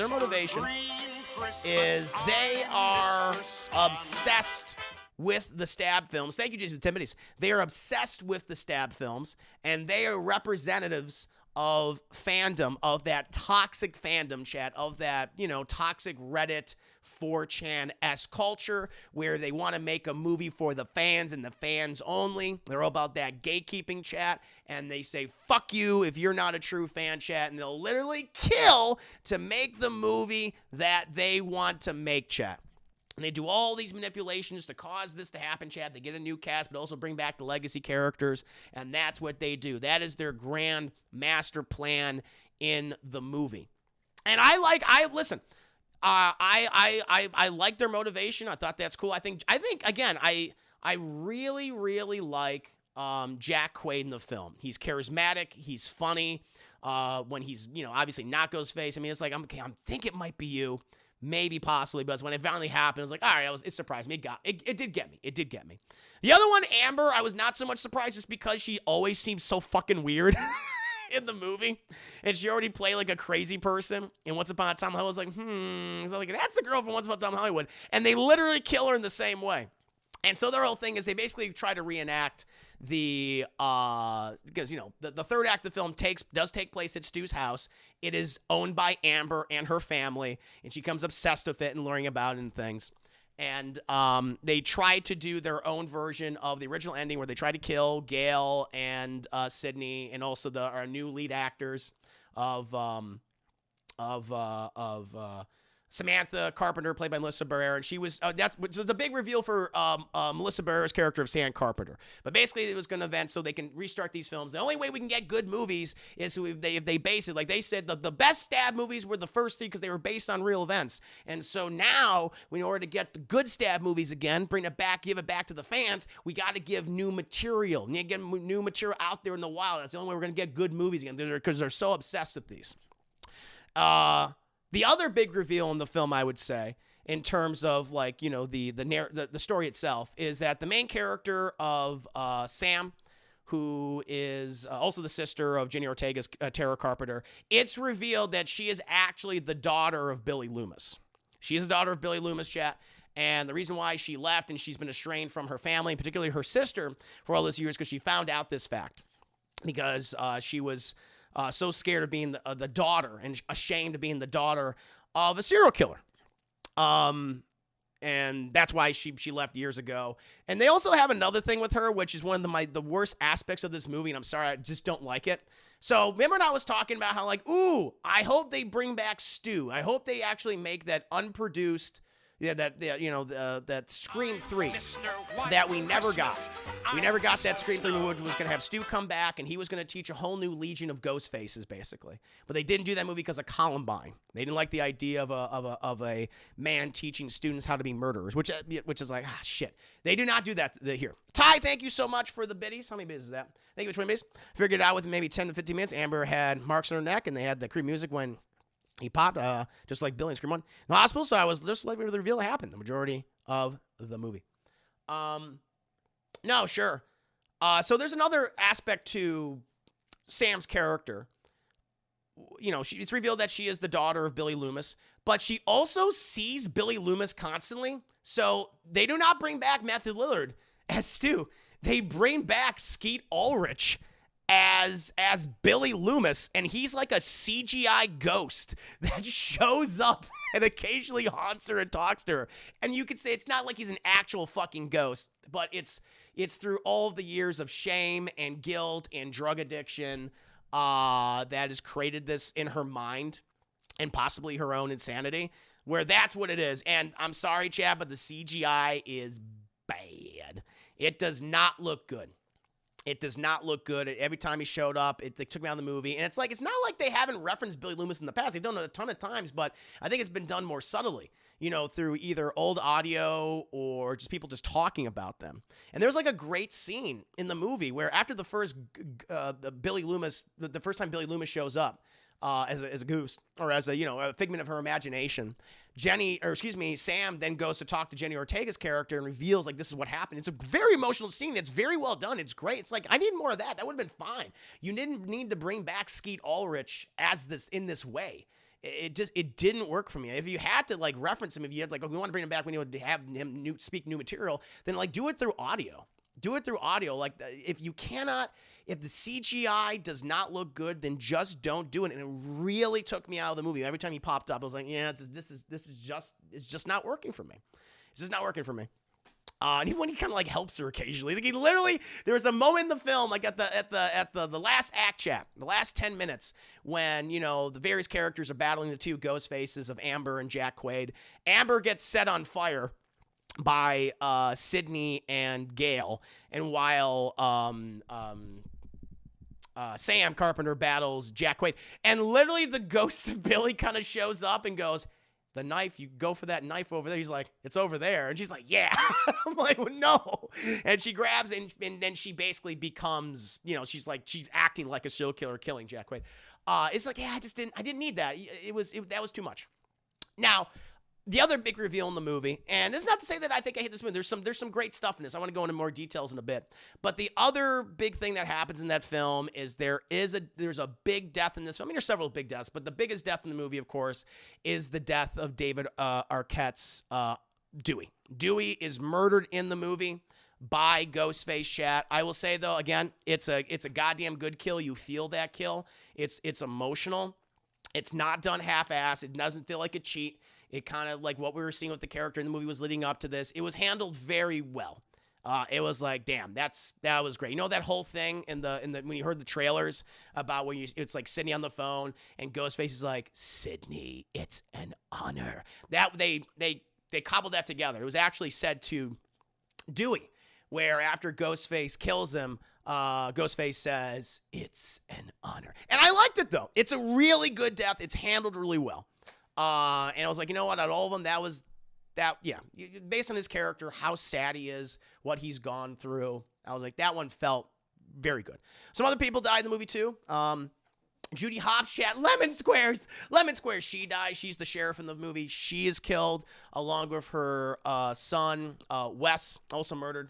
is they are obsessed with the stab films. Thank you, Jason Timothys. They are obsessed with the stab films, and they are representatives of fandom, of that toxic fandom, chat, of that, toxic Reddit 4chan-esque culture where they want to make a movie for the fans and the fans only. They're all about that gatekeeping, chat, and they say, fuck you if you're not a true fan, chat, and they'll literally kill to make the movie that they want to make, chat. And they do all these manipulations to cause this to happen, chat. They get a new cast, but also bring back the legacy characters, and that's what they do. That is their grand master plan in the movie. And I like their motivation. I thought that's cool. I think again, I really, really like Jack Quaid in the film. He's charismatic. He's funny. When he's, obviously not Ghostface. I mean, it's like, I think it might be you. Maybe, possibly, but when it finally happened, I was like, all right, it surprised me. It did get me. It did get me. The other one, Amber, I was not so much surprised just because she always seems so fucking weird in the movie. And she already played like a crazy person. And Once Upon a Time in Hollywood, I was like, So like, that's the girl from Once Upon a Time in Hollywood. And they literally kill her in the same way. And so their whole thing is they basically try to reenact because the third act of the film does take place at Stu's house. It is owned by Amber and her family, and she becomes obsessed with it and learning about it and things. And they try to do their own version of the original ending where they try to kill Gail and Sydney, and also our new lead actors of Samantha Carpenter, played by Melissa Barrera, and she was it's a big reveal for Melissa Barrera's character of Sam Carpenter. But basically, it was going to event so they can restart these films. The only way we can get good movies is if they base it, like they said, the best stab movies were the first three because they were based on real events. And so now, in order to get the good stab movies again, bring it back, give it back to the fans, we got to give new material. We need to get new material out there in the wild. That's the only way we're going to get good movies again because they're so obsessed with these. The other big reveal in the film, I would say, in terms of like, the story itself, is that the main character of Sam, who is also the sister of Jenny Ortega's Tara Carpenter, it's revealed that she is actually the daughter of Billy Loomis. She's the daughter of Billy Loomis, chat. And the reason why she left and she's been estranged from her family, particularly her sister, for all those years, because she found out this fact. Because she was so scared of being the daughter and ashamed of being the daughter of a serial killer. And that's why she left years ago. And they also have another thing with her, which is one of the worst aspects of this movie, and I'm sorry, I just don't like it. So remember when I was talking about how I hope they bring back Stu. I hope they actually make that unproduced, that Scream 3 that we never got. We never got that Scream 3 movie, which was going to have Stu come back, and he was going to teach a whole new legion of ghost faces, basically. But they didn't do that movie because of Columbine. They didn't like the idea of a man teaching students how to be murderers, which is like, shit. They do not do that here. Ty, thank you so much for the biddies. How many biddies is that? Thank you for 20 biddies. Figured it out within maybe 10 to 15 minutes. Amber had marks on her neck, and they had the creepy music when he popped, just like Billy in Scream 1 in the hospital. So I was just waiting for the reveal to happen, the majority of the movie. No, sure. So there's another aspect to Sam's character. It's revealed that she is the daughter of Billy Loomis, but she also sees Billy Loomis constantly. So they do not bring back Matthew Lillard as Stu. They bring back Skeet Ulrich as Billy Loomis, and he's like a CGI ghost that shows up and occasionally haunts her and talks to her. And you could say it's not like he's an actual fucking ghost, but it's through all of the years of shame and guilt and drug addiction that has created this in her mind and possibly her own insanity, where that's what it is. And I'm sorry, Chad, but the CGI is bad. It does not look good. It does not look good. Every time he showed up, it took me out of the movie. And it's like, it's not like they haven't referenced Billy Loomis in the past. They've done it a ton of times, but I think it's been done more subtly, you know, through either old audio or just people just talking about them. And there's like a great scene in the movie where after the first Billy Loomis, the first time Billy Loomis shows up, as a goose or as a figment of her imagination, Sam then goes to talk to Jenny Ortega's character and reveals like this is what happened. It's a very emotional scene. It's very well done. It's great. It's like I need more of that. That would have been fine. You didn't need to bring back Skeet Ulrich as this in this way. It didn't work for me. If you had to like reference him, if you had like, oh, we want to bring him back, we need to have him speak new material, then like do it through audio. Do it through audio. Like if the CGI does not look good, then just don't do it. And it really took me out of the movie. Every time he popped up, I was like, yeah, this is just not working for me. It's just not working for me. And even when he kind of like helps her occasionally, like he literally, there was a moment in the film, like at the last act chat, the last 10 minutes, when the various characters are battling the two ghost faces of Amber and Jack Quaid. Amber gets set on fire by Sydney and Gail, and while Sam Carpenter battles Jack Quaid, and literally the ghost of Billy kind of shows up and goes, the knife, you go for that knife over there. He's like, it's over there. And she's like, yeah. I'm like, well, no. And she grabs and then she basically becomes, she's acting like a serial killer killing Jack Quaid. It's like, yeah, I didn't need that. That was too much. Now, the other big reveal in the movie, and this is not to say that I think I hate this movie. There's some great stuff in this. I want to go into more details in a bit. But the other big thing that happens in that film is there's a big death in this film. I mean, there's several big deaths, but the biggest death in the movie, of course, is the death of David Arquette's Dewey. Dewey is murdered in the movie by Ghostface Chat. I will say though, again, it's a goddamn good kill. You feel that kill. It's emotional. It's not done half-ass. It doesn't feel like a cheat. It kind of like what we were seeing with the character in the movie was leading up to this. It was handled very well. It was like, damn, that was great. That whole thing in the when you heard the trailers about when it's like Sydney on the phone and Ghostface is like, Sydney, it's an honor. That they cobbled that together. It was actually said to Dewey, where after Ghostface kills him, Ghostface says, it's an honor. And I liked it though. It's a really good death. It's handled really well. And I was like, you know what? Out of all of them, based on his character, how sad he is, what he's gone through, I was like, that one felt very good. Some other people died in the movie too. Judy Hopps, Chat, Lemon Squares, she dies. She's the sheriff in the movie. She is killed along with her son, Wes, also murdered.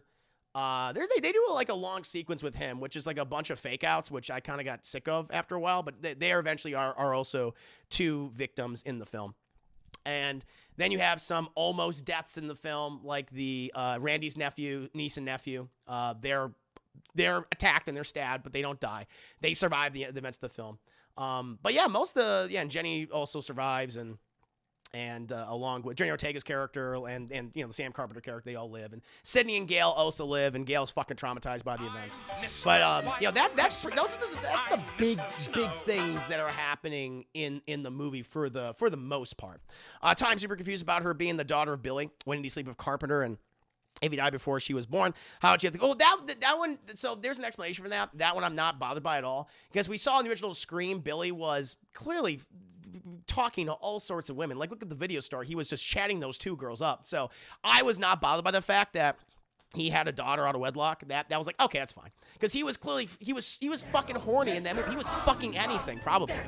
They do like a long sequence with him, which is like a bunch of fake outs, which I kind of got sick of after a while, but they eventually are also two victims in the film. And then you have some almost deaths in the film, like the Randy's niece and nephew. They're attacked and they're stabbed, but they don't die. They survive the events of the film. But yeah, and Jenny also survives, and along with Jenny Ortega's character and the Sam Carpenter character, they all live. And Sydney and Gail also live, and Gail's fucking traumatized by the events. But that's the big things that are happening in the movie for the most part. I'm super confused about her being the daughter of Billy. When did he sleep with Carpenter? And if he died before she was born, how did she have to go? That one, so there's an explanation for that. That one I'm not bothered by at all. Because we saw in the original Scream, Billy was clearly talking to all sorts of women. Like, look at the video store. He was just chatting those two girls up. So I was not bothered by the fact that he had a daughter out of wedlock. That was like, okay, that's fine. Because he was clearly, he was fucking horny in that movie. He was fucking anything, probably.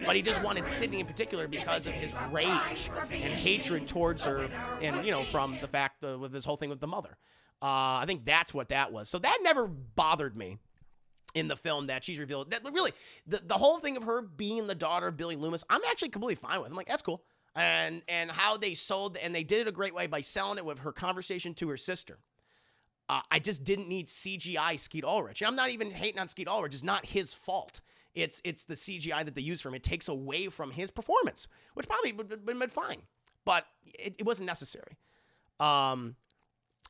But he just wanted Sydney in particular because of his rage and hatred towards her, and, from the fact with this whole thing with the mother. I think that's what that was. So that never bothered me in the film that she's revealed. That really, the whole thing of her being the daughter of Billy Loomis, I'm actually completely fine with. I'm like, that's cool. And how they sold, and they did it a great way by selling it with her conversation to her sister. I just didn't need CGI Skeet Ulrich. I'm not even hating on Skeet Ulrich. It's not his fault. It's the CGI that they use for him. It takes away from his performance, which probably would have been fine. But it wasn't necessary. And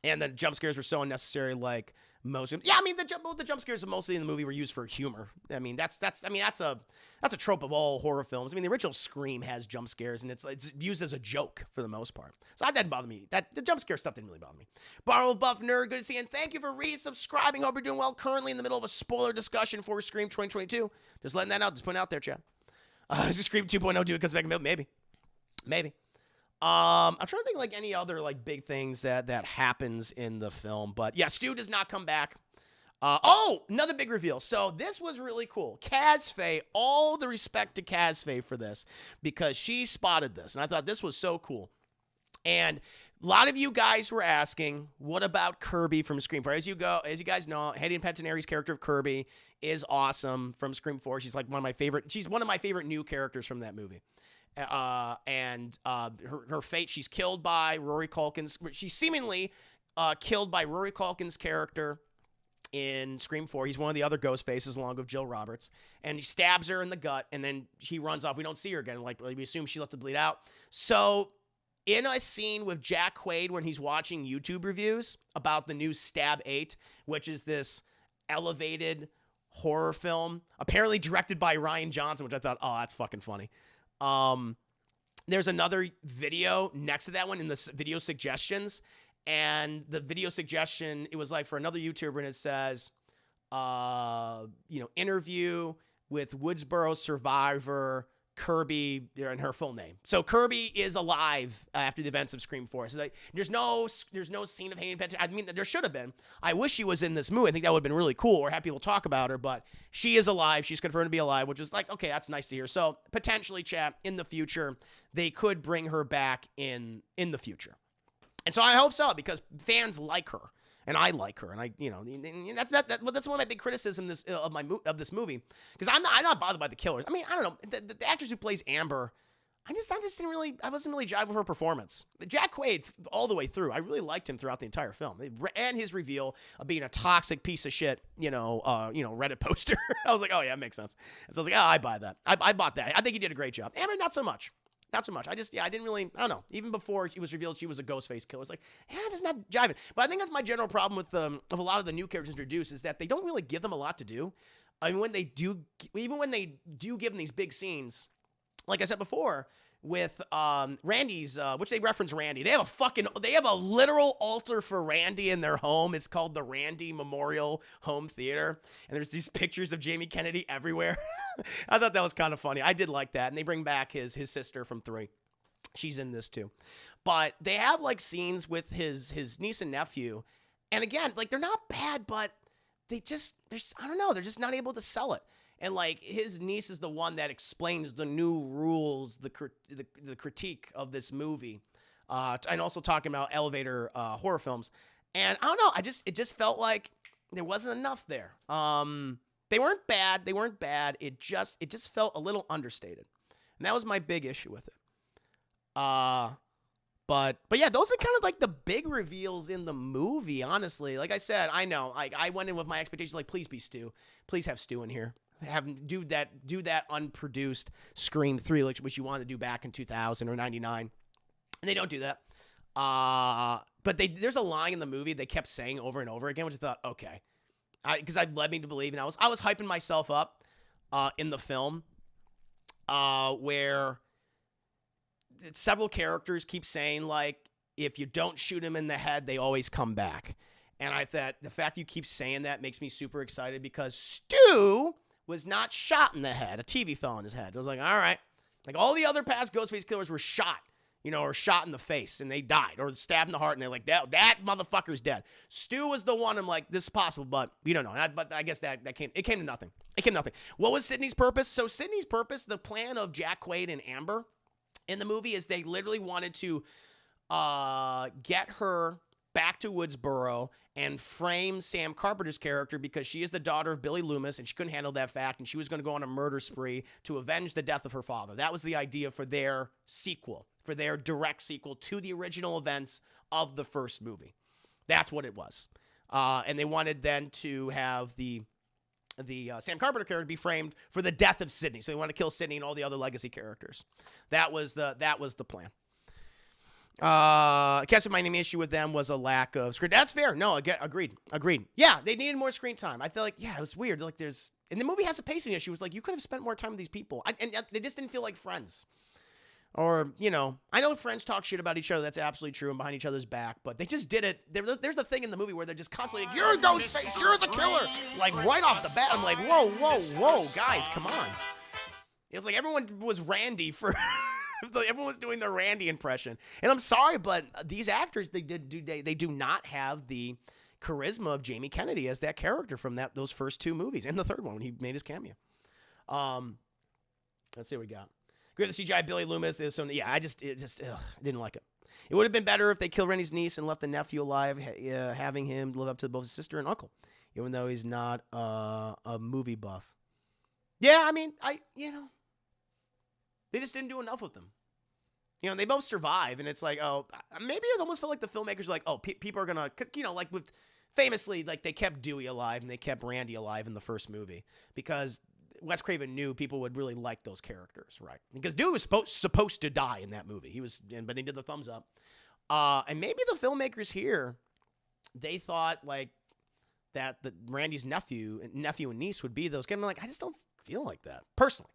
the jump scares were so unnecessary, like most. Yeah, I mean the jump scares mostly in the movie were used for humor. I mean that's a trope of all horror films. I mean the original Scream has jump scares and it's used as a joke for the most part. So that didn't bother me. The jump scare stuff didn't really bother me. Borrow Buff Nerd, good to see you, and thank you for resubscribing. Hope you're doing well. Currently in the middle of a spoiler discussion for Scream 2022. Just letting that out. Just putting it out there, chat. Is Scream 2.0 do it because back maybe. I'm trying to think like any other like big things that happens in the film, but yeah, Stu does not come back. Another big reveal. So this was really cool. Kaz Faye, all the respect to Kaz Faye for this because she spotted this, and I thought this was so cool. And a lot of you guys were asking, what about Kirby from Scream 4? As you guys know, Hayden Panettieri's character of Kirby is awesome from Scream 4. She's like one of my favorite new characters from that movie. Her fate, she's killed by Rory Culkin's. She's seemingly killed by Rory Culkin's character in Scream 4. He's one of the other Ghostfaces along with Jill Roberts. And he stabs her in the gut, and then she runs off. We don't see her again. Like, we assume she left to bleed out. So in a scene with Jack Quaid when he's watching YouTube reviews about the new Stab 8, which is this elevated horror film, apparently directed by Rian Johnson, which I thought, oh, that's fucking funny. There's another video next to that one in the video suggestions, and the video suggestion, it was like for another YouTuber, and it says, interview with Woodsboro survivor Kirby, and her full name. So Kirby is alive after the events of Scream 4. So like, there's no scene of Hayden Panettiere. I mean, there should have been. I wish she was in this movie. I think that would have been really cool, or have people talk about her, but she is alive. She's confirmed to be alive, which is like, okay, that's nice to hear. So potentially, chat, in the future, they could bring her back in the future. And so I hope so, because fans like her. And I like her, and that's one of my big criticisms of this movie, because I'm not bothered by the killers. I mean, I don't know, the actress who plays Amber, I wasn't really jiving with her performance. Jack Quaid all the way through, I really liked him throughout the entire film, and his reveal of being a toxic piece of shit, Reddit poster. I was like, oh yeah, it makes sense. And so I was like, oh, I buy that. I bought that. I think he did a great job. Amber, not so much. Not so much. I didn't really, I don't know. Even before it was revealed she was a Ghostface killer, it's like, it's not jiving. But I think that's my general problem with of a lot of the new characters introduced, is that they don't really give them a lot to do. I mean, when they do give them these big scenes, like I said before, with Randy's, which they reference Randy. They have a literal altar for Randy in their home. It's called the Randy Memorial Home Theater. And there's these pictures of Jamie Kennedy everywhere. I thought that was kind of funny. I did like that. And they bring back his sister from 3. She's in this too. But they have like scenes with his niece and nephew. And again, like, they're not bad, but I don't know, they're just not able to sell it. And like, his niece is the one that explains the new rules, the critique of this movie, and also talking about elevator horror films. And I don't know, it just felt like there wasn't enough there. They weren't bad. It just felt a little understated, and that was my big issue with it. But yeah, those are kind of like the big reveals in the movie. Honestly, like I said, I know, like, I went in with my expectations like, please be Stu, please have Stu in here. Have him do that unproduced Scream 3, which you wanted to do back in 2000 or 99, and they don't do that. But there's a line in the movie they kept saying over and over again, which I thought, okay, because I led me to believe, and I was hyping myself up in the film, where several characters keep saying, like, if you don't shoot him in the head, they always come back. And I thought the fact you keep saying that makes me super excited, because Stu was not shot in the head. A TV fell on his head. I was like, all right. Like, all the other past Ghostface killers were shot, or shot in the face, and they died, or stabbed in the heart, and they're like, that motherfucker's dead. Stu was the one. I'm like, this is possible, but we don't know. But I guess that came to nothing. It came to nothing. What was Sydney's purpose? So Sydney's purpose, the plan of Jack Quaid and Amber in the movie, is they literally wanted to get her back to Woodsboro and frame Sam Carpenter's character, because she is the daughter of Billy Loomis, and she couldn't handle that fact, and she was going to go on a murder spree to avenge the death of her father. That was the idea for their sequel, for their direct sequel to the original events of the first movie. That's what it was. And they wanted then to have the Sam Carpenter character be framed for the death of Sidney. So they wanted to kill Sidney and all the other legacy characters. That was the plan. I guess my main issue with them was a lack of screen. That's fair. No, agreed. Yeah, they needed more screen time. I feel like, yeah, it was weird. Like and the movie has a pacing issue. It's like, you could have spent more time with these people. And they just didn't feel like friends. Or, I know friends talk shit about each other. That's absolutely true and behind each other's back. But they just did it. There's the thing in the movie where they're just constantly like, you're Ghostface, you're the killer. Like right off the bat, I'm like, whoa, guys, come on. It was like everyone was Randy for... Everyone was doing their Randy impression. And I'm sorry, but these actors, they do not have the charisma of Jamie Kennedy as that character from those first 2 movies. And the third one when he made his cameo. Let's see what we got. Agree with the CGI Billy Loomis. There's some, yeah, I didn't like it. It would have been better if they killed Rennie's niece and left the nephew alive, having him live up to both his sister and uncle, even though he's not a movie buff. Yeah, I mean, they just didn't do enough with them. They both survive, and it's like, oh, maybe it almost felt like the filmmakers were like, oh, people are going to, like with, famously, like they kept Dewey alive and they kept Randy alive in the first movie because Wes Craven knew people would really like those characters, right? Because Dewey was supposed to die in that movie. But he did the thumbs up. And maybe the filmmakers here, they thought like that Randy's nephew and niece would be those kids. I'm like, I just don't feel like that personally.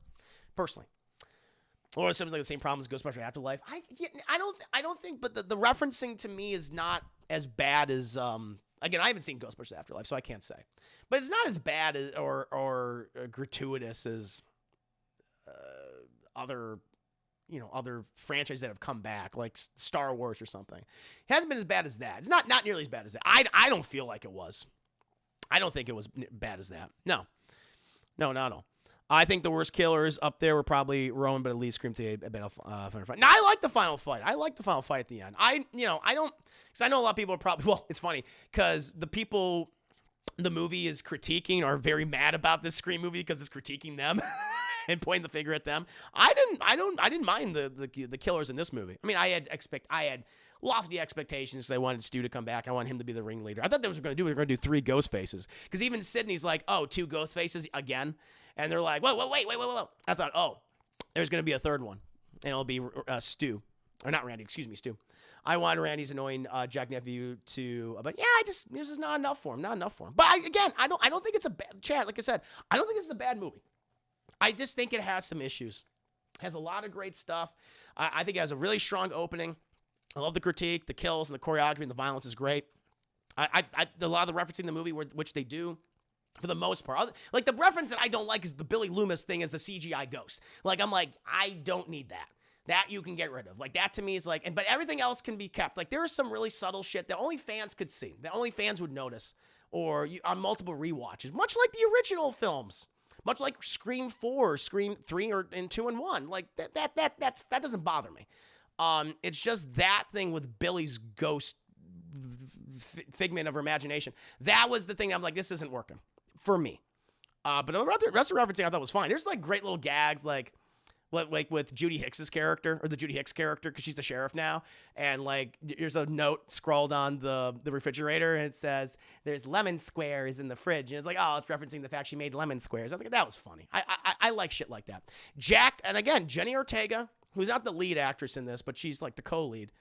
Or it seems like the same problem as Ghostbusters Afterlife. I don't think, but the referencing to me is not as bad as again, I haven't seen Ghostbusters Afterlife, so I can't say. But it's not as bad as, or gratuitous as other franchises that have come back, like Star Wars or something. It hasn't been as bad as that. It's not nearly as bad as that. I don't feel like it was. I don't think it was bad as that. No, not at all. I think the worst killers up there were probably Rowan, but at least Scream 3 a better final fight. Now, I like the final fight. I like the final fight at the end. I don't, because I know a lot of people are probably, well, it's funny, because the people the movie is critiquing are very mad about this Scream movie because it's critiquing them and pointing the finger at them. I didn't mind the killers in this movie. I mean, I had lofty expectations because I wanted Stu to come back. I want him to be the ringleader. I thought they were going to do 3 ghost faces, because even Sydney's like, oh, 2 ghost faces again. And they're like, whoa. I thought, oh, there's going to be a third one. And it'll be Stu. Or not Randy, excuse me, Stu. I want Randy's annoying Jack nephew to, but yeah, this is not enough for him. But I don't think it's a bad, Chad, like I said, I don't think it's a bad movie. I just think it has some issues. It has a lot of great stuff. I think it has a really strong opening. I love the critique, the kills, and the choreography, and the violence is great. A lot of the referencing in the movie, which they do, for the most part. Like, the reference that I don't like is the Billy Loomis thing as the CGI ghost. Like, I'm like, I don't need that. That you can get rid of. Like, that to me is like, but everything else can be kept. Like, there is some really subtle shit that only fans could see, that only fans would notice, or on multiple rewatches, much like the original films, much like Scream 4, Scream 3, and 2 and 1. Like, that doesn't bother me. It's just that thing with Billy's ghost figment of her imagination. That was the thing I'm like, this isn't working for me. But the rest of the referencing I thought was fine. There's like great little gags, like with Judy Hicks's character, or the Judy Hicks character, because she's the sheriff now. And like, there's a note scrawled on the refrigerator, and it says, there's lemon squares in the fridge. And it's like, oh, it's referencing the fact she made lemon squares. I think that was funny. I like shit like that. Jack, and again, Jenny Ortega, who's not the lead actress in this, but she's like the co-lead.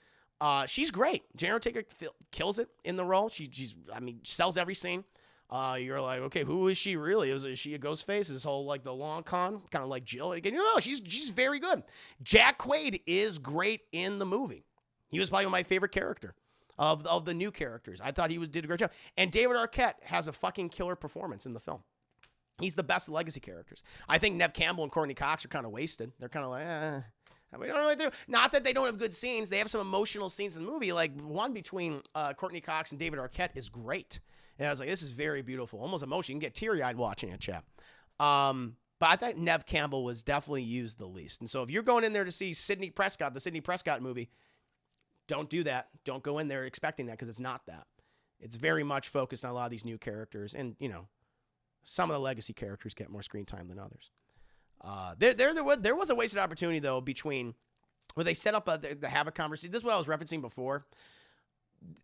She's great. Jenny Ortega kills it in the role. She sells every scene. You're like, okay, who is she really? Is she a ghost face? Is this whole like the long con, kind of like Jill? Again, she's very good. Jack Quaid is great in the movie. He was probably my favorite character of the new characters. I thought did a great job. And David Arquette has a fucking killer performance in the film. He's the best legacy characters. I think Nev Campbell and Courtney Cox are kind of wasted. They're kind of like, we don't know what to do. Not that they don't have good scenes. They have some emotional scenes in the movie. Like one between Courtney Cox and David Arquette is great. And I was like, this is very beautiful. Almost emotional. You can get teary-eyed watching it, chap. But I thought Nev Campbell was definitely used the least. And so if you're going in there to see Sidney Prescott, the Sidney Prescott movie, don't do that. Don't go in there expecting that, because it's not that. It's very much focused on a lot of these new characters. And, some of the legacy characters get more screen time than others. There was a wasted opportunity, though, between where they set up to have a conversation. This is what I was referencing before.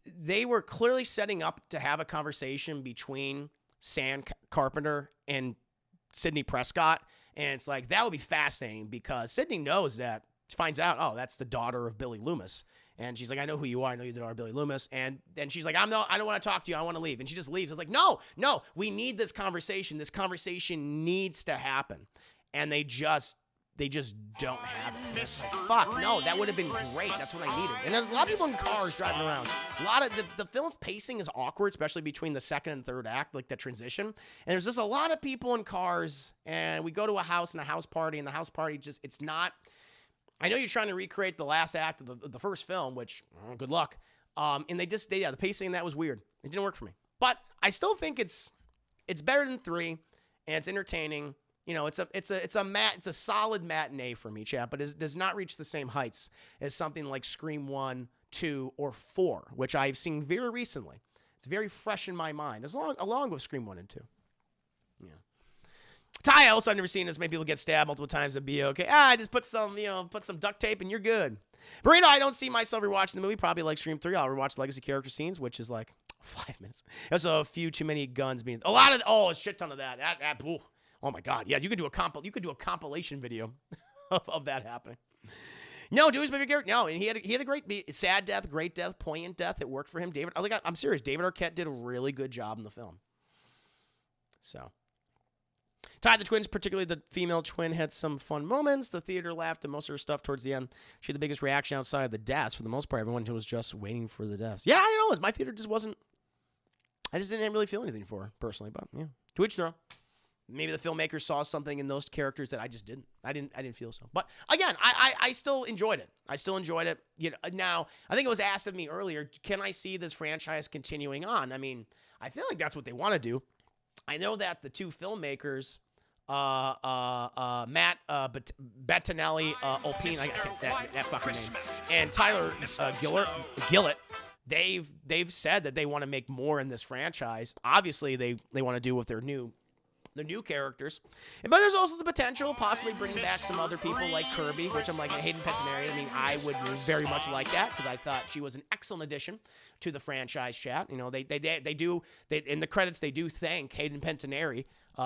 They were clearly setting up to have a conversation between Sam Carpenter and Sidney Prescott. And it's like, that would be fascinating, because Sidney finds out, oh, that's the daughter of Billy Loomis. And she's like, I know who you are. I know you did our Billy Loomis. And then she's like, I don't want to talk to you. I want to leave. And she just leaves. I was like, no, we need this conversation. This conversation needs to happen. And they just don't have it. And it's like, fuck, no, that would have been great. That's what I needed. And there's a lot of people in cars driving around. A lot of the film's pacing is awkward, especially between the second and third act, like the transition. And there's just a lot of people in cars, and we go to a house and a house party, and the house party just, it's not, I know you're trying to recreate the last act of the first film, which, good luck. And the pacing in that was weird. It didn't work for me. But I still think it's better than 3, and it's entertaining. You know, it's a solid matinee for me, chap, but it does not reach the same heights as something like Scream 1, 2, or 4, which I've seen very recently. It's very fresh in my mind, along with Scream 1 and 2. Yeah. Ty, also, I've never seen this many people get stabbed multiple times and be okay. Just put some duct tape and you're good. Burrito, I don't see myself rewatching the movie. Probably like Scream 3. I'll rewatch legacy character scenes, which is like 5 minutes. There's a few too many guns being, a shit ton of that. Oh my God. Yeah, you could do a compilation video of that happening. No, Dewey's my favorite character. No, and he had a great, sad death, great death, poignant death. It worked for him. I'm serious. David Arquette did a really good job in the film. So. Ty, the twins, particularly the female twin, had some fun moments. The theater laughed at most of her stuff towards the end. She had the biggest reaction outside of the deaths. For the most part, everyone was just waiting for the deaths. Yeah, I know. My theater just wasn't. I just didn't really feel anything for her, personally. But, yeah. To each their own. Maybe the filmmaker saw something in those characters that I just didn't. I didn't feel so. But, again, I still enjoyed it. You know, now, I think it was asked of me earlier, can I see this franchise continuing on? I mean, I feel like that's what they want to do. I know that the two filmmakers... Matt Bettinelli-Olpin, I can't say that fucking name, and Tyler Gillett, they've said that they want to make more in this franchise. Obviously, they want to do with their new characters, but there's also the potential of possibly bringing back some other people like Kirby, which I'm like, Hayden Panettiere. I mean, I would very much like that because I thought she was an excellent addition to the franchise. Chat, you know, they do in the credits they do thank Hayden Panettiere.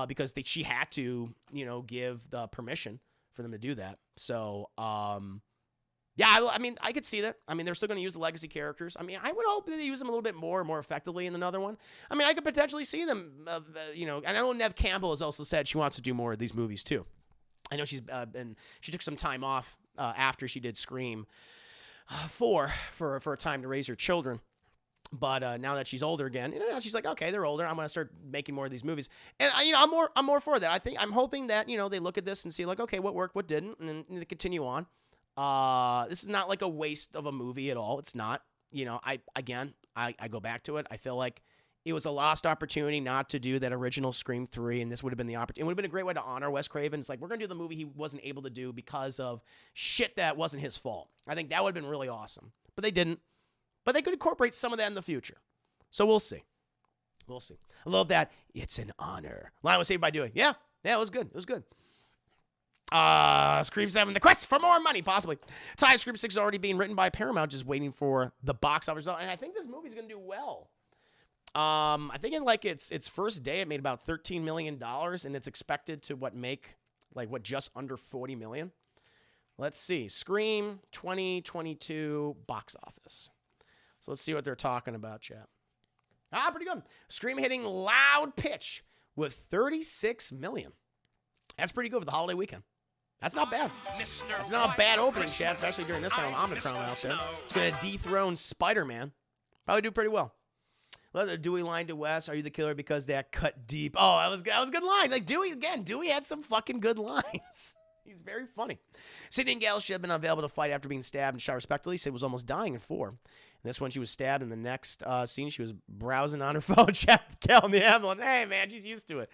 Because she had to, you know, give the permission for them to do that. So, yeah, I mean, I could see that. I mean, they're still going to use the legacy characters. I mean, I would hope that they use them a little bit more effectively in another one. I mean, I could potentially see them, you know, and I know Neve Campbell has also said she wants to do more of these movies too. I know she took some time off after she did Scream 4 for a time to raise her children. But now that she's older again, you know, she's like, okay, they're older. I'm gonna start making more of these movies, and you know, I'm more for that. I'm hoping that, you know, they look at this and see like, okay, what worked, what didn't, and then they continue on. This is not like a waste of a movie at all. It's not. You know, I go back to it. I feel like it was a lost opportunity not to do that original Scream 3, and this would have been the opportunity. It would have been a great way to honor Wes Craven. It's like, we're gonna do the movie he wasn't able to do because of shit that wasn't his fault. I think that would have been really awesome, but they didn't. But they could incorporate some of that in the future. So we'll see. We'll see. I love that. It's an honor. Line was saved by doing. Yeah, it was good. It was good. Scream 7, The Quest for More Money, possibly. Ty, Scream 6 is already being written by Paramount, just waiting for the box office result. And I think this movie's going to do well. I think in like its first day, it made about $13 million, and it's expected to make just under $40 million. Let's see. Scream 2022 box office. So let's see what they're talking about, chat. Pretty good. Scream hitting loud pitch with $36 million. That's pretty good for the holiday weekend. That's not bad. That's not a bad opening, chat, especially during this time of Omicron out there. It's going to dethrone Spider-Man. Probably do pretty well. Well, the Dewey line to Wes, are you the killer because that cut deep? Oh, that was a good line. Like Dewey had some fucking good lines. He's very funny. Sidney and Gail should have been available to fight after being stabbed and shot respectively. Sid was almost dying in 4. And this one, she was stabbed. In the next scene, she was browsing on her phone, chat with Gail in the ambulance. Hey, man, she's used to it.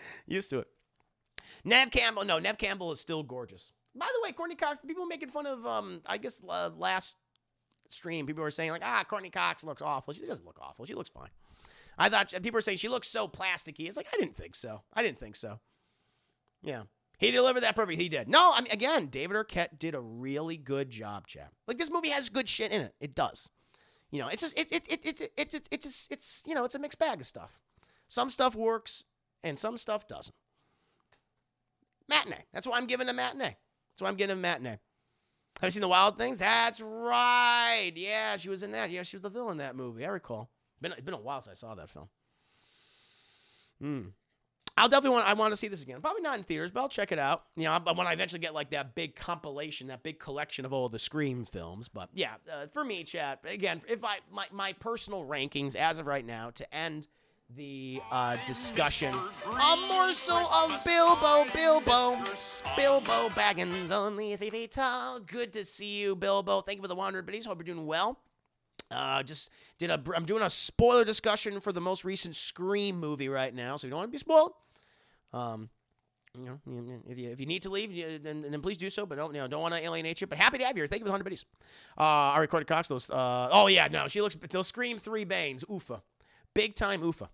Neve Campbell is still gorgeous. By the way, Courtney Cox, people making fun of, last stream, people were saying, like, Courtney Cox looks awful. She doesn't look awful. She looks fine. I thought people were saying she looks so plasticky. It's like, I didn't think so. Yeah. He delivered that perfect. He did. No, I mean, again, David Arquette did a really good job, chap. Like, this movie has good shit in it. It does. You know, it's just, it's you know, it's a mixed bag of stuff. Some stuff works and some stuff doesn't. Matinee. That's why I'm giving a matinee. Have you seen The Wild Things? That's right. Yeah, she was in that. Yeah, she was the villain in that movie. I recall. It's been a while since I saw that film. I want to see this again. Probably not in theaters, but I'll check it out. You know, when I eventually get like that big compilation, that big collection of all the Scream films. But yeah, for me, chat, again, if my personal rankings as of right now to end the discussion, a morsel of Bilbo Baggins, only 3 feet tall. Good to see you, Bilbo. Thank you for the 100 biddies. Hope you're doing well. I'm doing a spoiler discussion for the most recent Scream movie right now, so you don't want to be spoiled. If you need to leave, then please do so, but don't want to alienate you. But happy to have you here. Thank you for the 100 biddies. I recorded Cox. She looks. Those Scream 3 Banes. Oofa, big time oofa.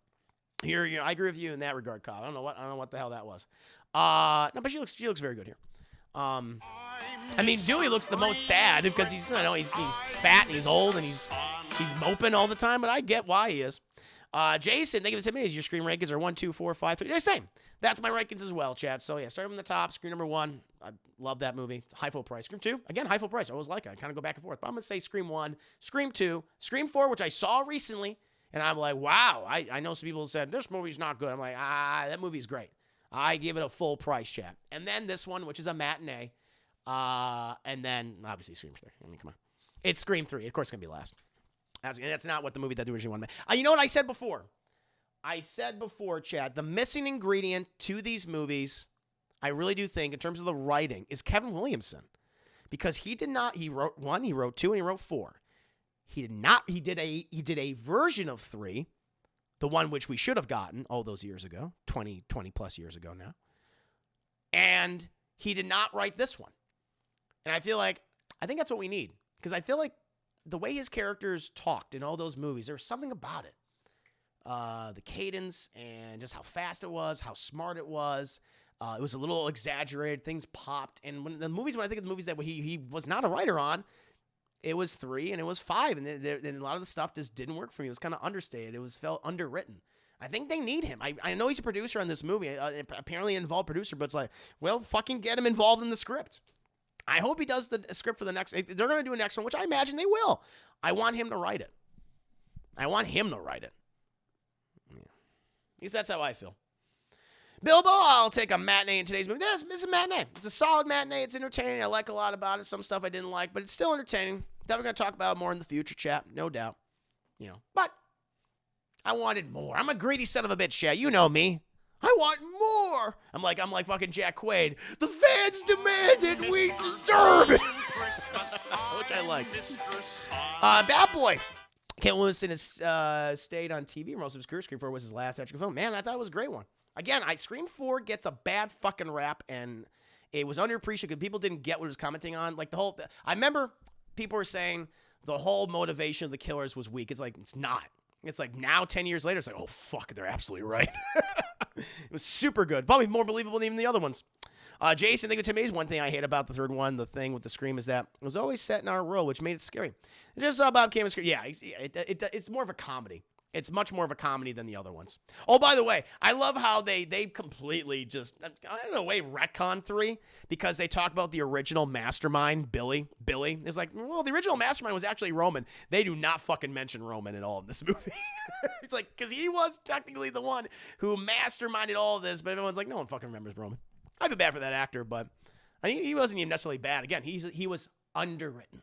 Here, I agree with you in that regard, Kyle. I don't know what the hell that was. No, but she looks very good here. I mean, Dewey looks the most sad because he's fat and he's old and he's moping all the time, but I get why he is. Jason, thank you for the 10 minutes. Your Scream rankings are 1, 2, 4, 5, 3. They're the same. That's my rankings as well, chat. So yeah, starting from the top. Scream number 1. I love that movie. It's high full price. Scream 2, again, high full price. I always like it. I kind of go back and forth. But I'm gonna say Scream 1, Scream 2, Scream 4, which I saw recently, and I'm like, wow. I know some people said this movie's not good. I'm like, that movie's great. I give it a full price, chat. And then this one, which is a matinee. And then obviously Scream 3. I mean, come on. It's Scream 3. Of course, it's going to be last. That's not what the movie that originally wanted. You know what I said before? Chad, the missing ingredient to these movies, I really do think, in terms of the writing, is Kevin Williamson. Because he wrote 1, he wrote 2, and he wrote 4. He did a version of 3, the one which we should have gotten all those years ago, 20 plus years ago now. And he did not write this one. And I think that's what we need. Because I feel like the way his characters talked in all those movies, there was something about it. The cadence and just how fast it was, how smart it was. It was a little exaggerated. Things popped. And when I think of the movies that he was not a writer on, it was 3 and it was 5. And a lot of the stuff just didn't work for me. It was kind of understated. It felt underwritten. I think they need him. I know he's a producer on this movie, apparently an involved producer, but it's like, well, fucking get him involved in the script. I hope he does the script for the next. They're going to do a next one, which I imagine they will. I want him to write it. Yeah. At least that's how I feel. Bilbo, I'll take a matinee in today's movie. This is a matinee. It's a solid matinee. It's entertaining. I like a lot about it. Some stuff I didn't like, but it's still entertaining. Definitely going to talk about it more in the future, chat. No doubt. But I wanted more. I'm a greedy son of a bitch, chat. You know me. I want more. I'm like fucking Jack Quaid. The fans demand it. We deserve it. Which I liked. Bad Boy. Kent Wilson has stayed on TV for most of his career. Scream 4 was his last theatrical film. Man, I thought it was a great one. Again, Scream 4 gets a bad fucking rap, and it was underappreciated because people didn't get what it was commenting on. Like I remember people were saying the whole motivation of the killers was weak. It's like, it's not. It's like now, 10 years later, it's like, oh, fuck, they're absolutely right. It was super good. Probably more believable than even the other ones. Jason, think of Tim Hayes. One thing I hate about the third one, the thing with the Scream, is that it was always set in our world, which made it scary. It's just about Cam and Scream. Yeah, it's more of a comedy. It's much more of a comedy than the other ones. Oh, by the way, I love how they completely just, I don't know, retcon 3 because they talk about the original mastermind, Billy. It's like, well, the original mastermind was actually Roman. They do not fucking mention Roman at all in this movie. It's like, because he was technically the one who masterminded all of this, but everyone's like, no one fucking remembers Roman. I feel bad for that actor, but I mean, he wasn't even necessarily bad. Again, he was underwritten.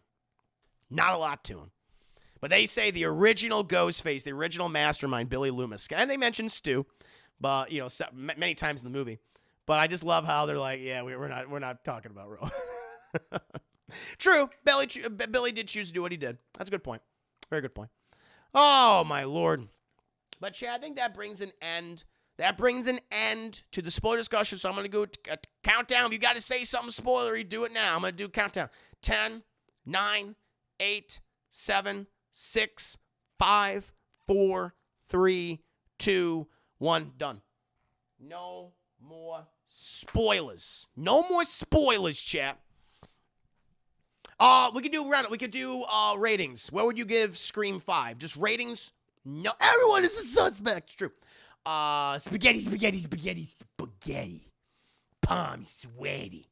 Not a lot to him. But they say the original Ghostface, the original mastermind, Billy Loomis. And they mention Stu, but many times in the movie. But I just love how they're like, yeah, we're not talking about Roman. True, Billy did choose to do what he did. That's a good point. Very good point. Oh my Lord. But Chad, I think that brings an end. That brings an end to the spoiler discussion. So I'm going to go countdown. If you got to say something spoilery, do it now. I'm going to do countdown. 10, 9, 8, 7, 6, 5, 4, 3, 2, 1. Done. No more spoilers. No more spoilers, chat. We could do ratings. What would you give Scream 5? Just ratings? No, everyone is a suspect. It's true. Spaghetti. Palm sweaty.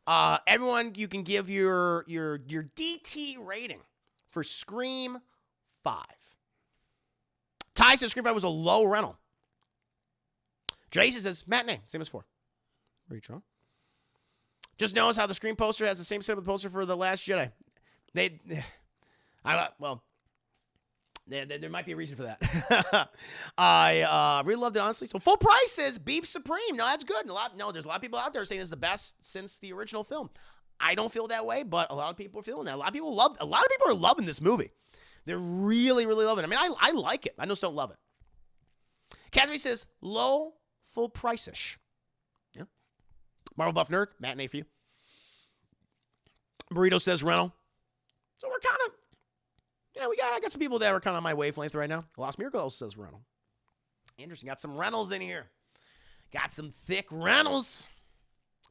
Everyone, you can give your DT rating for Scream 5. Ty says Scream 5 was a low rental. Jason says matinee, same as 4. Pretty strong. Just notice how the Scream poster has the same set of the poster for The Last Jedi. There might be a reason for that. I really loved it, honestly. So full price is Beef Supreme. No, that's good. There's a lot of people out there saying this is the best since the original film. I don't feel that way, but a lot of people are feeling that. A lot of people are loving this movie. They're really, really loving it. I mean, I like it. I just don't love it. Casby says low, full price-ish. Yeah. Marvel Buff Nerd, matinee for you. Burrito says rental. So we're kind of, I got some people that are kind of on my wavelength right now. Lost Miracle also says rental. Interesting. Got some rentals in here. Got some thick rentals.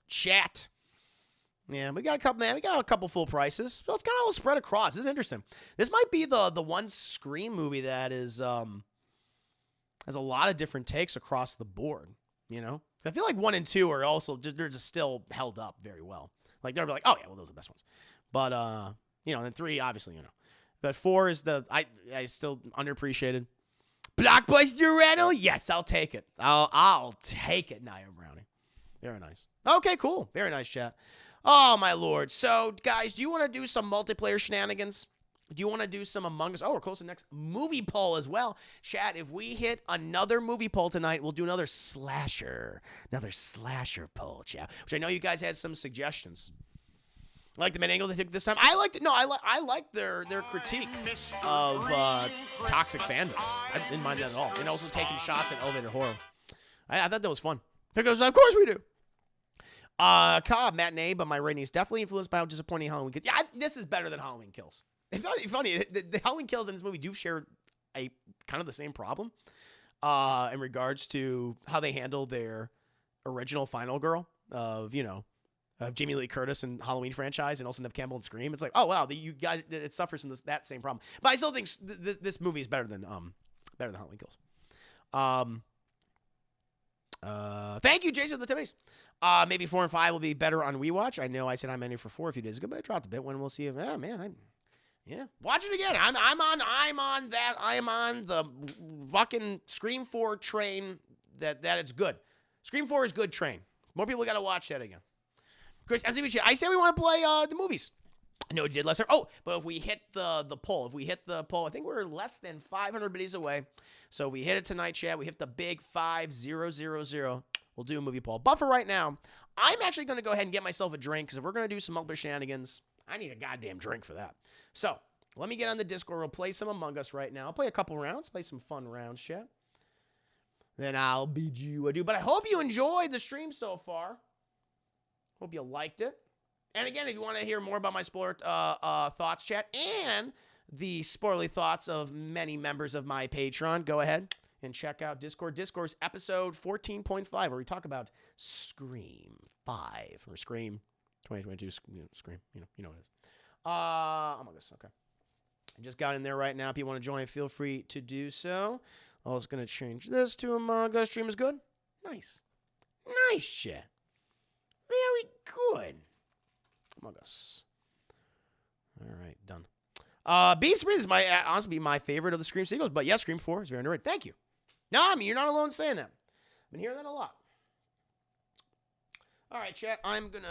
Chat. Yeah, we got a couple full prices. So it's kind of all spread across. This is interesting. This might be the one Scream movie that is has a lot of different takes across the board. You know, I feel like 1 and 2 are also they're just still held up very well. Like they're like, oh yeah, well those are the best ones. But and 3 obviously But 4 is I still underappreciated. Blockbuster rental? Yes, I'll take it. I'll take it, Nia Browning. Very nice. Okay, cool. Very nice, chat. Oh, my lord. So, guys, do you want to do some multiplayer shenanigans? Do you want to do some Among Us? Oh, we're close to the next movie poll as well. Chat, if we hit another movie poll tonight, we'll do another slasher poll, chat. Which I know you guys had some suggestions. I like the main angle they took this time. I liked it. No, I liked their critique of toxic fandoms. I didn't mind that at all. And also taking shots at elevator horror. I thought that was fun. Because of course we do. Cobb, matinee, but my rating is definitely influenced by how disappointing Halloween Kills. Yeah, this is better than Halloween Kills. It's funny. The Halloween Kills in this movie do share a kind of the same problem in regards to how they handle their original final girl of Jamie Lee Curtis and Halloween franchise, and also Neve Campbell and Scream. It's like, oh wow, you guys, it suffers from that same problem. But I still think this movie is better than Halloween Kills. Thank you, Jason, for the Timmys. Maybe 4 and 5 will be better on rewatch. I know I said I'm ending for 4 a few days ago, but I dropped a bit. When we'll see if watch it again. I'm on the fucking Scream 4 train that it's good. Scream 4 is good train. More people got to watch that again. Chris, I say we want to play the movies. No, we did lesser. Oh, but if we hit the poll, I think we're less than 500 biddies away. So if we hit it tonight, chat, we hit the big 5000. We'll do a movie poll. But for right now, I'm actually going to go ahead and get myself a drink, because if we're going to do some multiple shenanigans, I need a goddamn drink for that. So let me get on the Discord. We'll play some Among Us right now. I'll play a couple rounds, play some fun rounds, chat. Then I'll bid you adieu. But I hope you enjoyed the stream so far. Hope you liked it. And again, if you want to hear more about my spoiler thoughts, chat, and the spoilerly thoughts of many members of my Patreon, go ahead and check out Discord. Discord's episode 14.5, where we talk about Scream 5, or Scream 2022, Scream, you know what it is. Among Us, okay. I just got in there right now. If you want to join, feel free to do so. I was going to change this to Among Us. Stream is good. Nice. Nice, chat. Very good. Among Us. All right, done. Beef Supreme is honestly my favorite of the Scream sequels, but yes, Scream 4 is very underrated. Thank you. No, I mean, you're not alone in saying that. I've been hearing that a lot. All right, chat, I'm going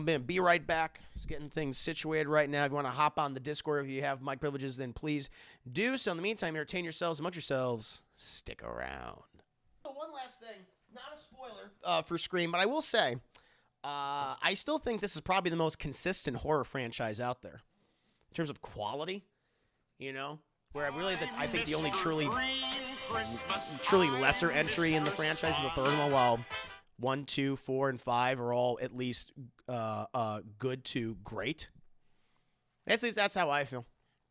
to be right back. Just getting things situated right now. If you want to hop on the Discord, if you have mic privileges, then please do so. In the meantime, entertain yourselves amongst yourselves. Stick around. So one last thing. Not a spoiler for Scream, but I will say, I still think this is probably the most consistent horror franchise out there in terms of quality. Where I think the only truly lesser entry in the franchise is the third one, while 1, 2, 4, and 5 are all at least good to great. At least that's how I feel.